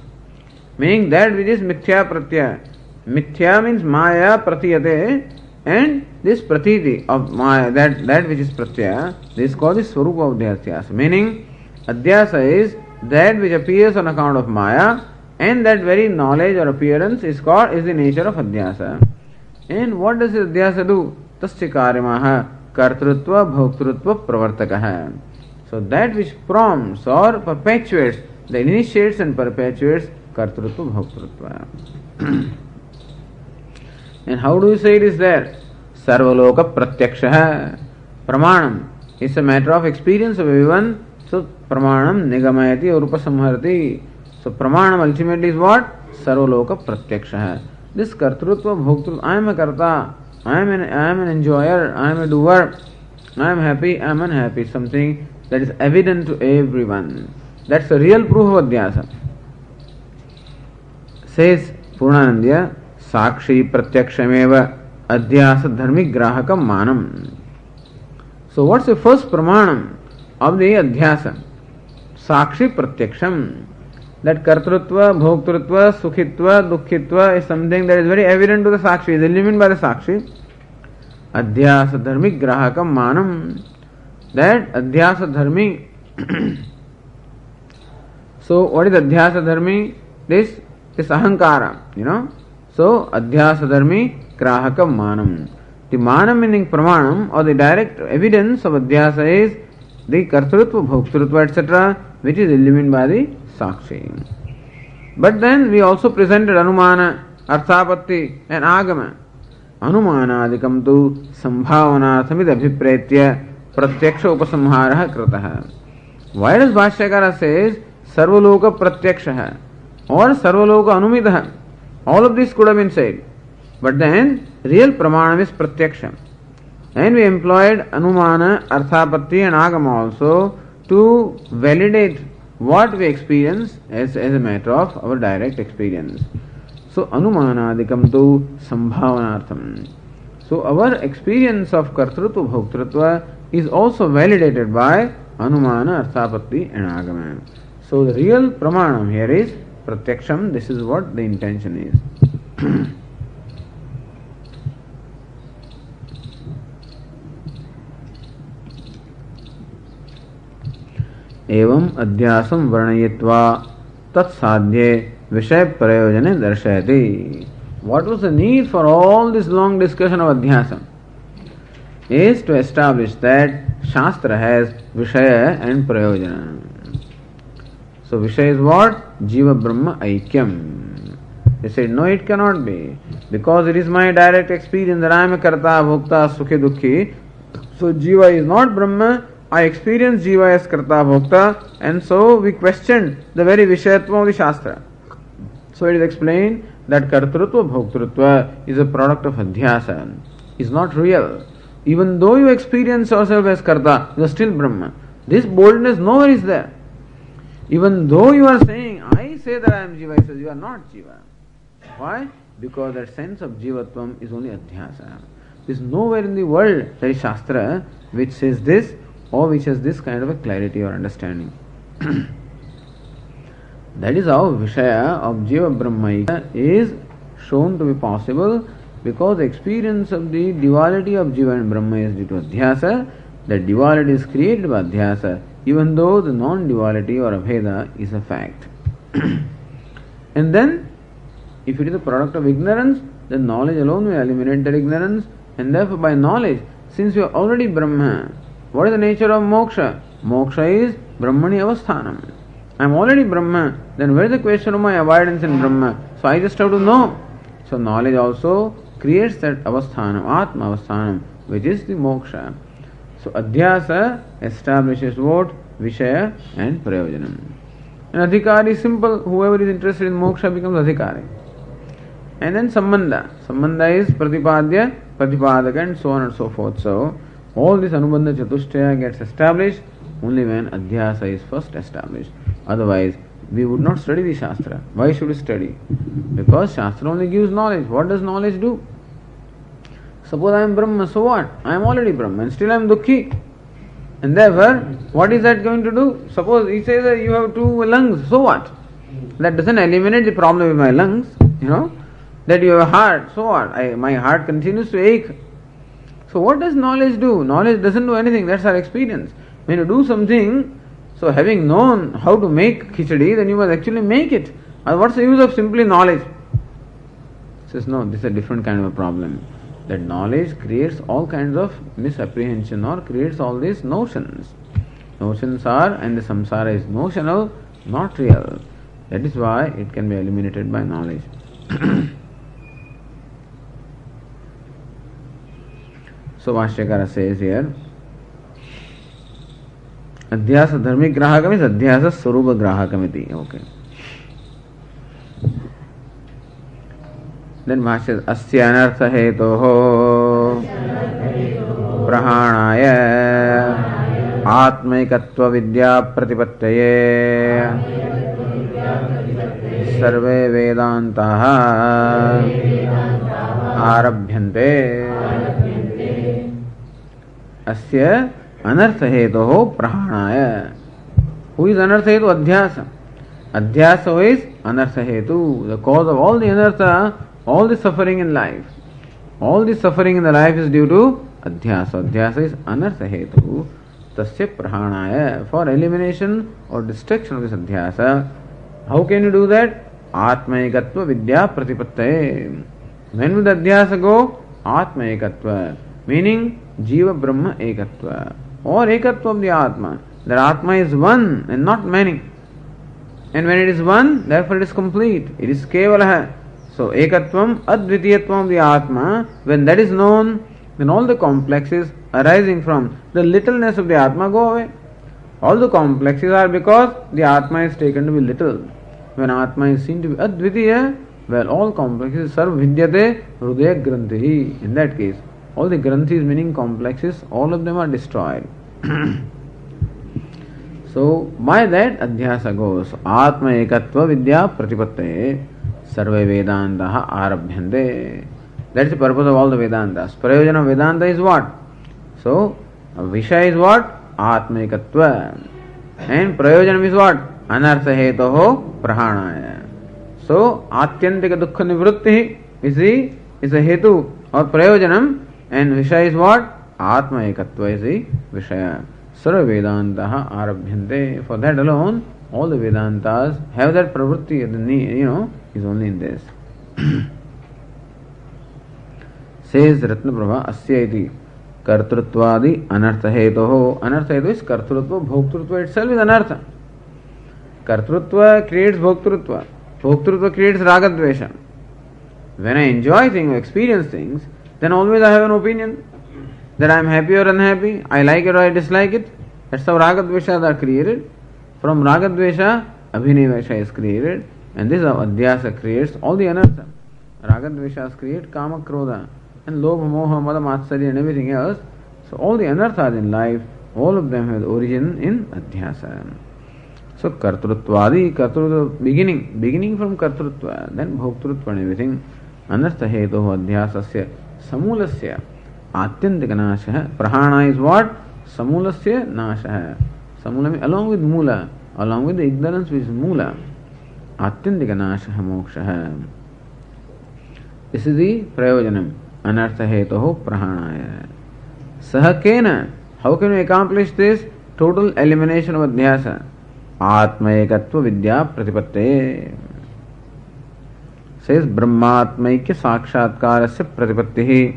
Meaning that which is mithya pratyaya. Mithya means maya pratiyate, and this pratiti of maya, that which is pratyaya, this is called the swarupa of the adhyasa. Meaning adhyasa is that which appears on account of maya, and that very knowledge or appearance is the nature of adhyasa. And what does adhyasa do? Tasya karyamaha कर्तृत्व भोक्तृत्व प्रवर्तकः. So that which prompts or perpetuates, that initiates and perpetuates kartrutva bhoktritva. And how do you say it is there? Sarvaloka pratyakshaha. Pramanam. It's a matter of experience of everyone. So pramanam nigamayati or upasamharati. So pramanam ultimately is what? Sarvaloka pratyakshaha. This kartrutva bhoktritva, I am a karta, I am an enjoyer, I am a doer, I am happy, I am unhappy, something that is evident to everyone. That's the real proof of adhyasa. Says Purnanandya, Sakshi Pratyakshameva Adhyasa Dharmi Grahakam Manam. So what's the first pramanam of the adhyasa? Sakshi Pratyaksham. That kartrutva, bhoktrutva, sukhitva, dukkhitva is something that is very evident to the sakshi, is illumined by the sakshi. Adhyasa Dharmi Grahakam Manam. That adhyasa dharmi. So what is adhyasa dharmi? This ahankara, So adhyasa dharmi grahakam manam. The manam meaning pramanam or the direct evidence of adhyasa is the kartrutva, bhoktrutva, etc., which is illumined by the sakshi. But then we also presented anumana, arthapatti and agama. Anumanadikam tu sambhavanarthamid abhipretya pratyaksha upasamharaha krataha. Why does Bhashyakara says sarvaloka pratyakshaha or sarvaloka anumidaha? All of this could have been said. But then real pramanam is pratyaksha. And we employed anumana, arthapatti and agama also to validate what we experience as a matter of our direct experience. So anumanadikam tu sambhavanartham. So our experience of kartrutva bhoktritva is also validated by anumana, arthapatti and agama. So the real pramanam here is pratyaksham. This is what the intention is. एवं अध्यासं वर्णयित्वा तत्साध्ये विषय प्रयोजने दर्शयति. What was the need for all this long discussion of adhyasa? Is to establish that Shastra has Vishaya and Prayojana. So Vishaya is what? Jiva Brahma Aikyam. They said, no, it cannot be. Because it is my direct experience that I am a Karta, Bhokta, Sukhi, Dukhi. So Jiva is not Brahma. I experience Jiva as Karta, Bhokta. And so we questioned the very Vishayatva of the Shastra. So it is explained that Kartrutva, Bhoktrutva is a product of Adhyasa. Is not real. Even though you experience yourself as Karta, you are still Brahma. This boldness nowhere is there. Even though you are saying, I say that I am Jiva, he says you are not Jiva. Why? Because that sense of Jivatvam is only Adhyasa. There is nowhere in the world there is Shastra which says this or which has this kind of a clarity or understanding. That is how Vishaya of Jiva Brahma is shown to be possible, because the experience of the duality of Jiva and Brahma is due to Adhyasa. That duality is created by Adhyasa, even though the non-duality or Abheda is a fact. And then, if it is a product of ignorance, then knowledge alone will eliminate that ignorance, and therefore by knowledge, since you are already Brahma, what is the nature of moksha? Moksha is Brahmani avasthanam. I am already Brahma, then where is the question of my avoidance in Brahma? So I just have to know. So knowledge also creates that avasthanam, atma avasthanam, which is the moksha. So Adhyasa establishes what? Vishaya and Prayojanam. And Adhikari is simple. Whoever is interested in moksha becomes Adhikari. And then Sambandha. Sambandha is Pratipadya, Pratipadaka and so on and so forth. So all this Anubandha Chatushtaya gets established only when Adhyasa is first established. Otherwise, we would not study the Shastra. Why should we study? Because Shastra only gives knowledge. What does knowledge do? Suppose I am Brahma, so what? I am already Brahma and still I am Dukhi. And therefore, what is that going to do? Suppose he says that you have two lungs, so what? That doesn't eliminate the problem with my lungs, That you have a heart, so what? My heart continues to ache. So what does knowledge do? Knowledge doesn't do anything, that's our experience. When you do something, so having known how to make khichdi, then you must actually make it. What's the use of simply knowledge? He says, no, this is a different kind of a problem. That knowledge creates all kinds of misapprehension or creates all these notions. Notions are, and the samsara is notional, not real. That is why it can be eliminated by knowledge. So Vashyakara says here, Adhyasa dharmi grahakam is adhyasa sarupa grahakamiti. Okay. Then Bhashya says, Asya anartha hetoho prahanaya atmaikatva vidya pratipattaye sarve vedantaha arabhyante. Asya anartha hetoho prahanaya. Who is anartha hetu? Adhyasa. Adhyasa who is anartha hetu, the cause of all the anartha, all the suffering in life. All the suffering in the life is due to adhyasa. Adhyasa is anartha hetu. Tasya prahanaya, for elimination or destruction of this adhyasa. How can you do that? Atmaikatva vidya pratipattaye. When will the adhyasa go? Atmaikatva, meaning Jiva Brahma ekatva, or ekatva of the Atma. That Atma is one and not many. And when it is one, therefore it is complete. It is Kevalaha. So ekatvam, advitiyatvam of the Atma, when that is known, then all the complexes arising from the littleness of the Atma go away. All the complexes are because the Atma is taken to be little. When Atma is seen to be advitiya, well, all complexes sarv vidyate hrudaya granthi. In that case, all the granthis meaning complexes, all of them are destroyed. So, by that adhyasa goes. Atma ekatva vidya pratipattaye sarve vedantaha arabhyante. That is the purpose of all the Vedantas. Prayojana of Vedanta is what? So, Vishaya is what? Atma ekatva. And Prayojanam is what? Anartha hetoho prahanaya. So, Atyantika dukkha nivrutti is a hetu or Prayojanam. And Vishaya is what? Atma ekatva is the Vishaya. Sarva Vedantaha arabhyante. For that alone, all the Vedantas have that pravritti, is only in this. Says Ratnaprabha, Asya iti kartrutvadi anartha hetoho. Anartha hetu is kartrutva, bhoktrutva itself is anartha. Kartrutva creates bhoktrutva. Bhoktrutva creates ragadvesha. When I enjoy things, experience things, then always I have an opinion that I am happy or unhappy, I like it or I dislike it. That's how ragadveshas are created. From ragadvesha, abhinivesha is created, and this is how adhyasa creates all the anartha. Ragadveshas create kama krodha and lobha moha mada matsarya and everything else. So all the anarthas in life, all of them have the origin in adhyasa. So kartrutvadi, kartrutva beginning from kartrutva, then bhoktrutva and everything. Anartha hetoho adhyasasya samulasya atyantika nasha. Prahana is what? Samulasya nasha. Samula means along with mula, along with the ignorance which is mula. Atyantika nasha moksha. This is the prayojanam. Anartha hetoho prahanaya. Saha kena. How can we accomplish this? Total elimination of adhyasa. Atma ekatva vidya pratipatte. Says Brahmatmaikya sakshatkarasya pratipattihi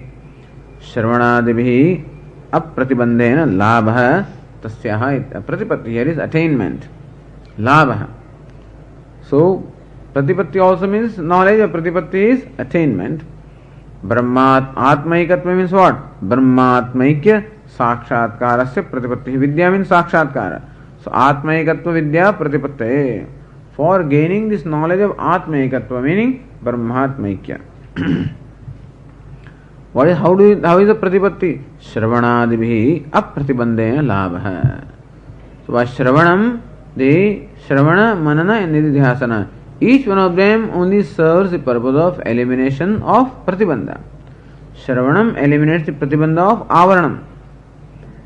shravanadibhi apratibandhena labha tasyaha. Pratipatti here is attainment. Labha. So pratipatti also means knowledge, or pratipatti is attainment. Atmaikatva means what? Brahmatmaikya sakshatkarasya pratipattihi. Vidya means sakshatkara. So atmaikatva vidya pratipatte. For gaining this knowledge of atmaikatva, meaning brahmatmaikya. How is the pratipatti? Shravanadibhi apratibandhena labha. So by Shravanam, the Shravana, Manana and Nididhyasana, each one of them only serves the purpose of elimination of pratibandha. Shravanam eliminates the pratibandha of avaranam,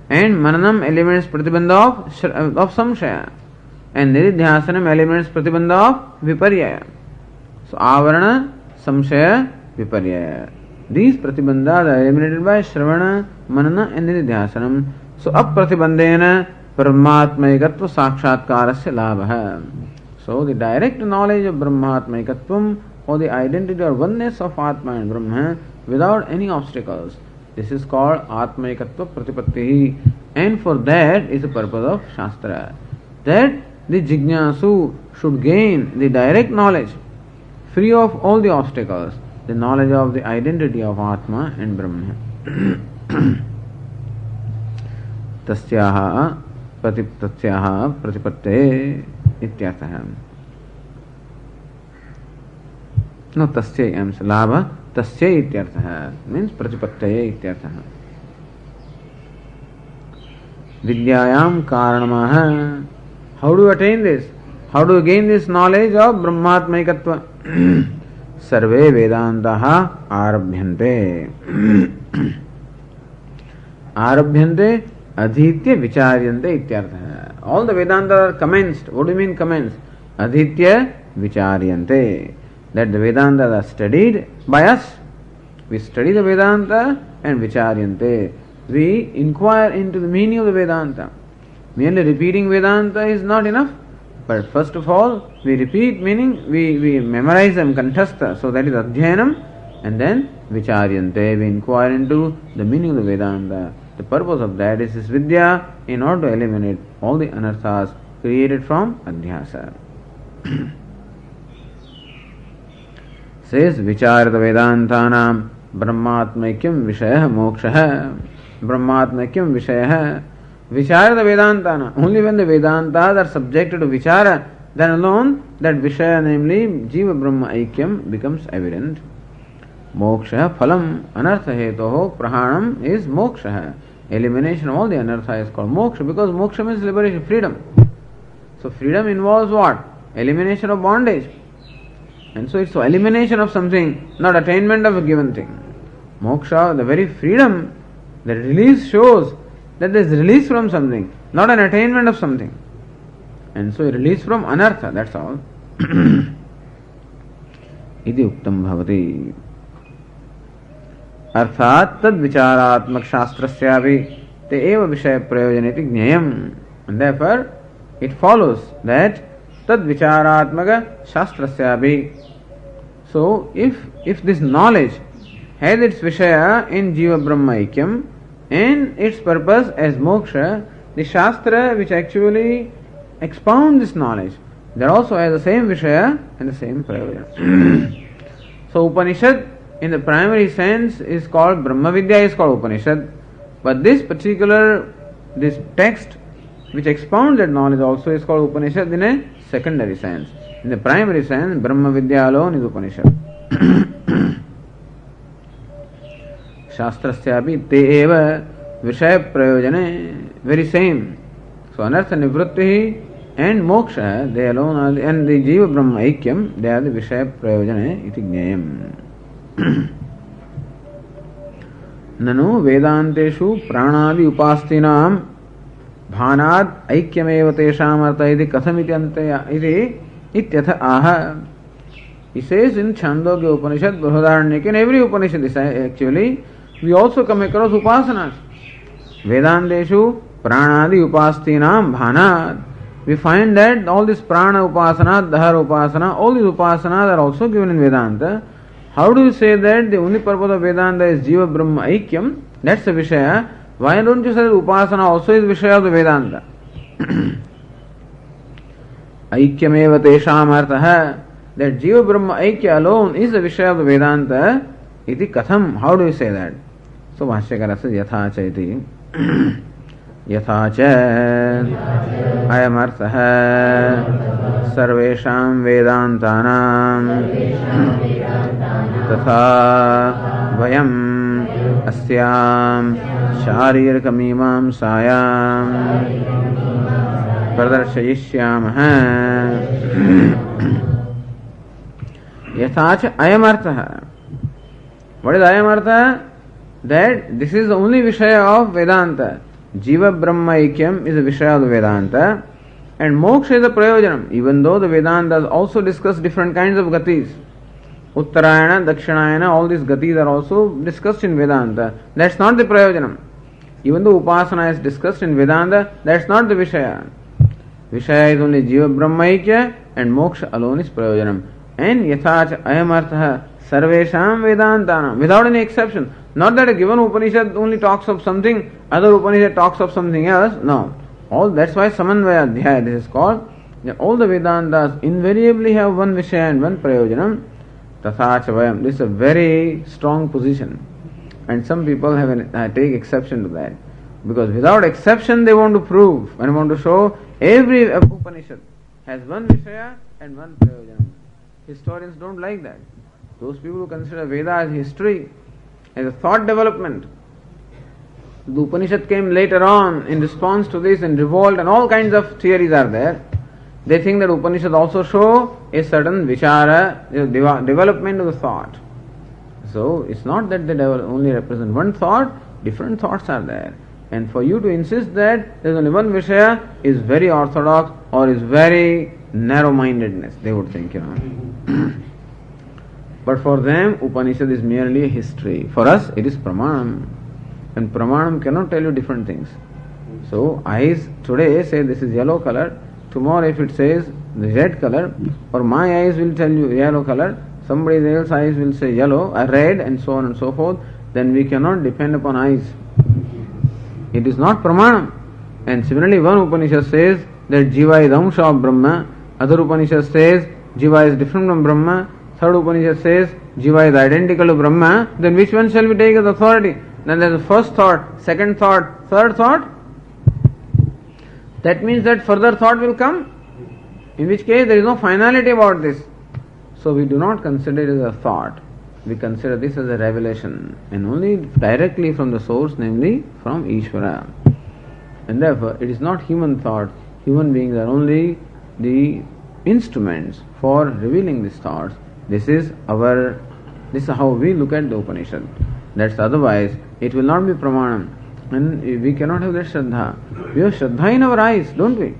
and Mananam eliminates pratibandha of samshaya, and Nididhyasanam eliminates pratibandha of viparyaya. So avarana, samshaya, viparyaya. These pratibandhas are eliminated by Shravana, Manana and Nididhyasanam. So apratibandhena Brahmatmaikatva sakshatkarasya labha. So the direct knowledge of Brahmatmaikatvam for the identity or oneness of Atma and Brahma without any obstacles. This is called Atmaikatva Pratipatti, and for that is the purpose of Shastra. That the Jignasu should gain the direct knowledge, free of all the obstacles, the knowledge of the identity of Atma and Brahma. Tasyaha Pratipatte ityartha. No, Tasya ams Labha Tasya ityartha means Pratipatte ityartha. Vidyayam Karanamaha. How do you attain this? How do you gain this knowledge of Brahmatmaikatva? Sarve Vedantaha Arabhyante. Arabhyante Adhitya Vicharyante ityartha. All the Vedantas are commenced. What do you mean commenced? Adhitya Vicharyante. That the Vedantas are studied by us. We study the Vedanta and Vicharyante. We inquire into the meaning of the Vedanta. Merely repeating Vedanta is not enough. But first of all, we repeat meaning, we memorize them, kanthastha. So that is Adhyanam. And then Vicharyante, we inquire into the meaning of the Vedanta. The purpose of that is this Vidya in order to eliminate all the anarthas created from Adhyasa. Says Vicharata Vedantanam Brahmatmaikyam Vishaya Moksha. Brahmatmaikyam Vishaya. Vicharata Vedantana. Only when the Vedantas are subjected to Vichara, then alone that Vishaya, namely Jiva Brahma Aikyam, becomes evident. Moksha Phalam Anartha Hetoho Prahanam is Moksha. Elimination of all the anartha is called Moksha, because Moksha means liberation, freedom. So freedom involves what? Elimination of bondage. And so it's elimination of something, not attainment of a given thing. Moksha, the very freedom, the release shows that there is release from something, not an attainment of something. And so release from anartha, that's all. Iti uktam bhavati. Arthat tad vicharatmak shastrasyavi te eva vishaya prayojaniti jnayam. And therefore, it follows that tad vicharatmaka shastrasyavi. So, if this knowledge has its vishaya in Jiva Brahma Aikyam and its purpose as moksha, the Shastra which actually expounds this knowledge, that also has the same vishaya and the same prayojan. So, Upanishad in the primary sense is called Brahma Vidya, is called Upanishad, but this text which expounds that knowledge also is called Upanishad in a secondary sense. In the primary sense, Brahma Vidya alone is Upanishad. Shastrasyapi te eva vishaya prayojane, very same. So anartha nivrutti and moksha, they alone are, and the Jiva Brahma Aikyam, they are the vishaya prayojane iti jnayam. Nanu Vedanteshu pranadi upastinam bhanad aikyameva tesham artha iti katham iti ityatha aha. He says in Chandogya Upanishad, Brihadaranyaka, in every Upanishad actually, we also come across upasanas. Vedanteshu pranadi upastinam bhanad. We find that all this prana upasana, dahara upasana, all these upasanas are also given in Vedanta. How do you say that the only purpose of Vedanta is Jiva Brahma Aikyam? That's the Vishaya. Why don't you say that upasana also is Vishaya of the Vedanta? Aikyameva tesham artha. That Jiva Brahma Aikya alone is the Vishaya of the Vedanta. Iti katham. How do you say that? So Bhashyakara says yathacha iti. Yathacha ayam artha sarvesham vedantanam tatha vayam asyam sharirkamimam sayam pradarshayishyamah. Yathacha ayam artha. What is ayam artha? That this is the only Vishaya of Vedanta. Jiva Brahma Aikyam is the Vishaya of the Vedanta, and Moksha is the Prayojanam. Even though the Vedantas also discuss different kinds of gatis, Uttarayana, Dakshinayana, all these gatis are also discussed in Vedanta. That's not the Prayojanam. Even though Upasana is discussed in Vedanta, that's not the Vishaya. Vishaya is only Jiva Brahma Aikya, and Moksha alone is Prayojanam. And yathacha ayamartha sarvesham vedantanam, without any exception. Not that a given Upanishad only talks of something, other Upanishad talks of something else. No. All that's why Samanvaya Adhyaya this is called. All the Vedantas invariably have one Vishaya and one Prayojanam. Tathacha vayam. This is a very strong position. And some people take exception to that. Because without exception they want to prove and want to show every Upanishad has one Vishaya and one Prayojanam. Historians don't like that. Those people who consider Veda as history, as a thought development. The Upanishad came later on in response to this and revolt and all kinds of theories are there. They think that Upanishad also show a certain vichara, development of the thought. So it's not that they only represent one thought, different thoughts are there. And for you to insist that there is only one Vishaya is very orthodox or is very narrow-mindedness, they would think, But for them, Upanishad is merely a history. For us, it is Pramanam. And Pramanam cannot tell you different things. So, eyes today say this is yellow color. Tomorrow if it says the red color, or my eyes will tell you yellow color, somebody else's eyes will say yellow, red, and so on and so forth, then we cannot depend upon eyes. It is not Pramanam. And similarly, one Upanishad says that Jiva is Amsha of Brahma, other Upanishad says Jiva is different from Brahma, third Upanishad says Jiva is identical to Brahma, then which one shall we take as authority? Then there is the first thought, second thought, third thought. That means that further thought will come, in which case there is no finality about this. So we do not consider it as a thought. We consider this as a revelation, and only directly from the source, namely from Ishvara. And therefore it is not human thought. Human beings are only the instruments for revealing these thoughts. This is how we look at the Upanishad. That's otherwise it will not be Pramanam. And we cannot have that Shraddha. We have Shraddha in our eyes, don't we?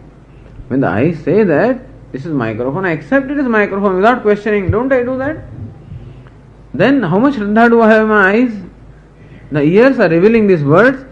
When the eyes say that this is microphone, I accept it as microphone without questioning. Don't I do that? Then how much Shraddha do I have in my eyes? The ears are revealing these words.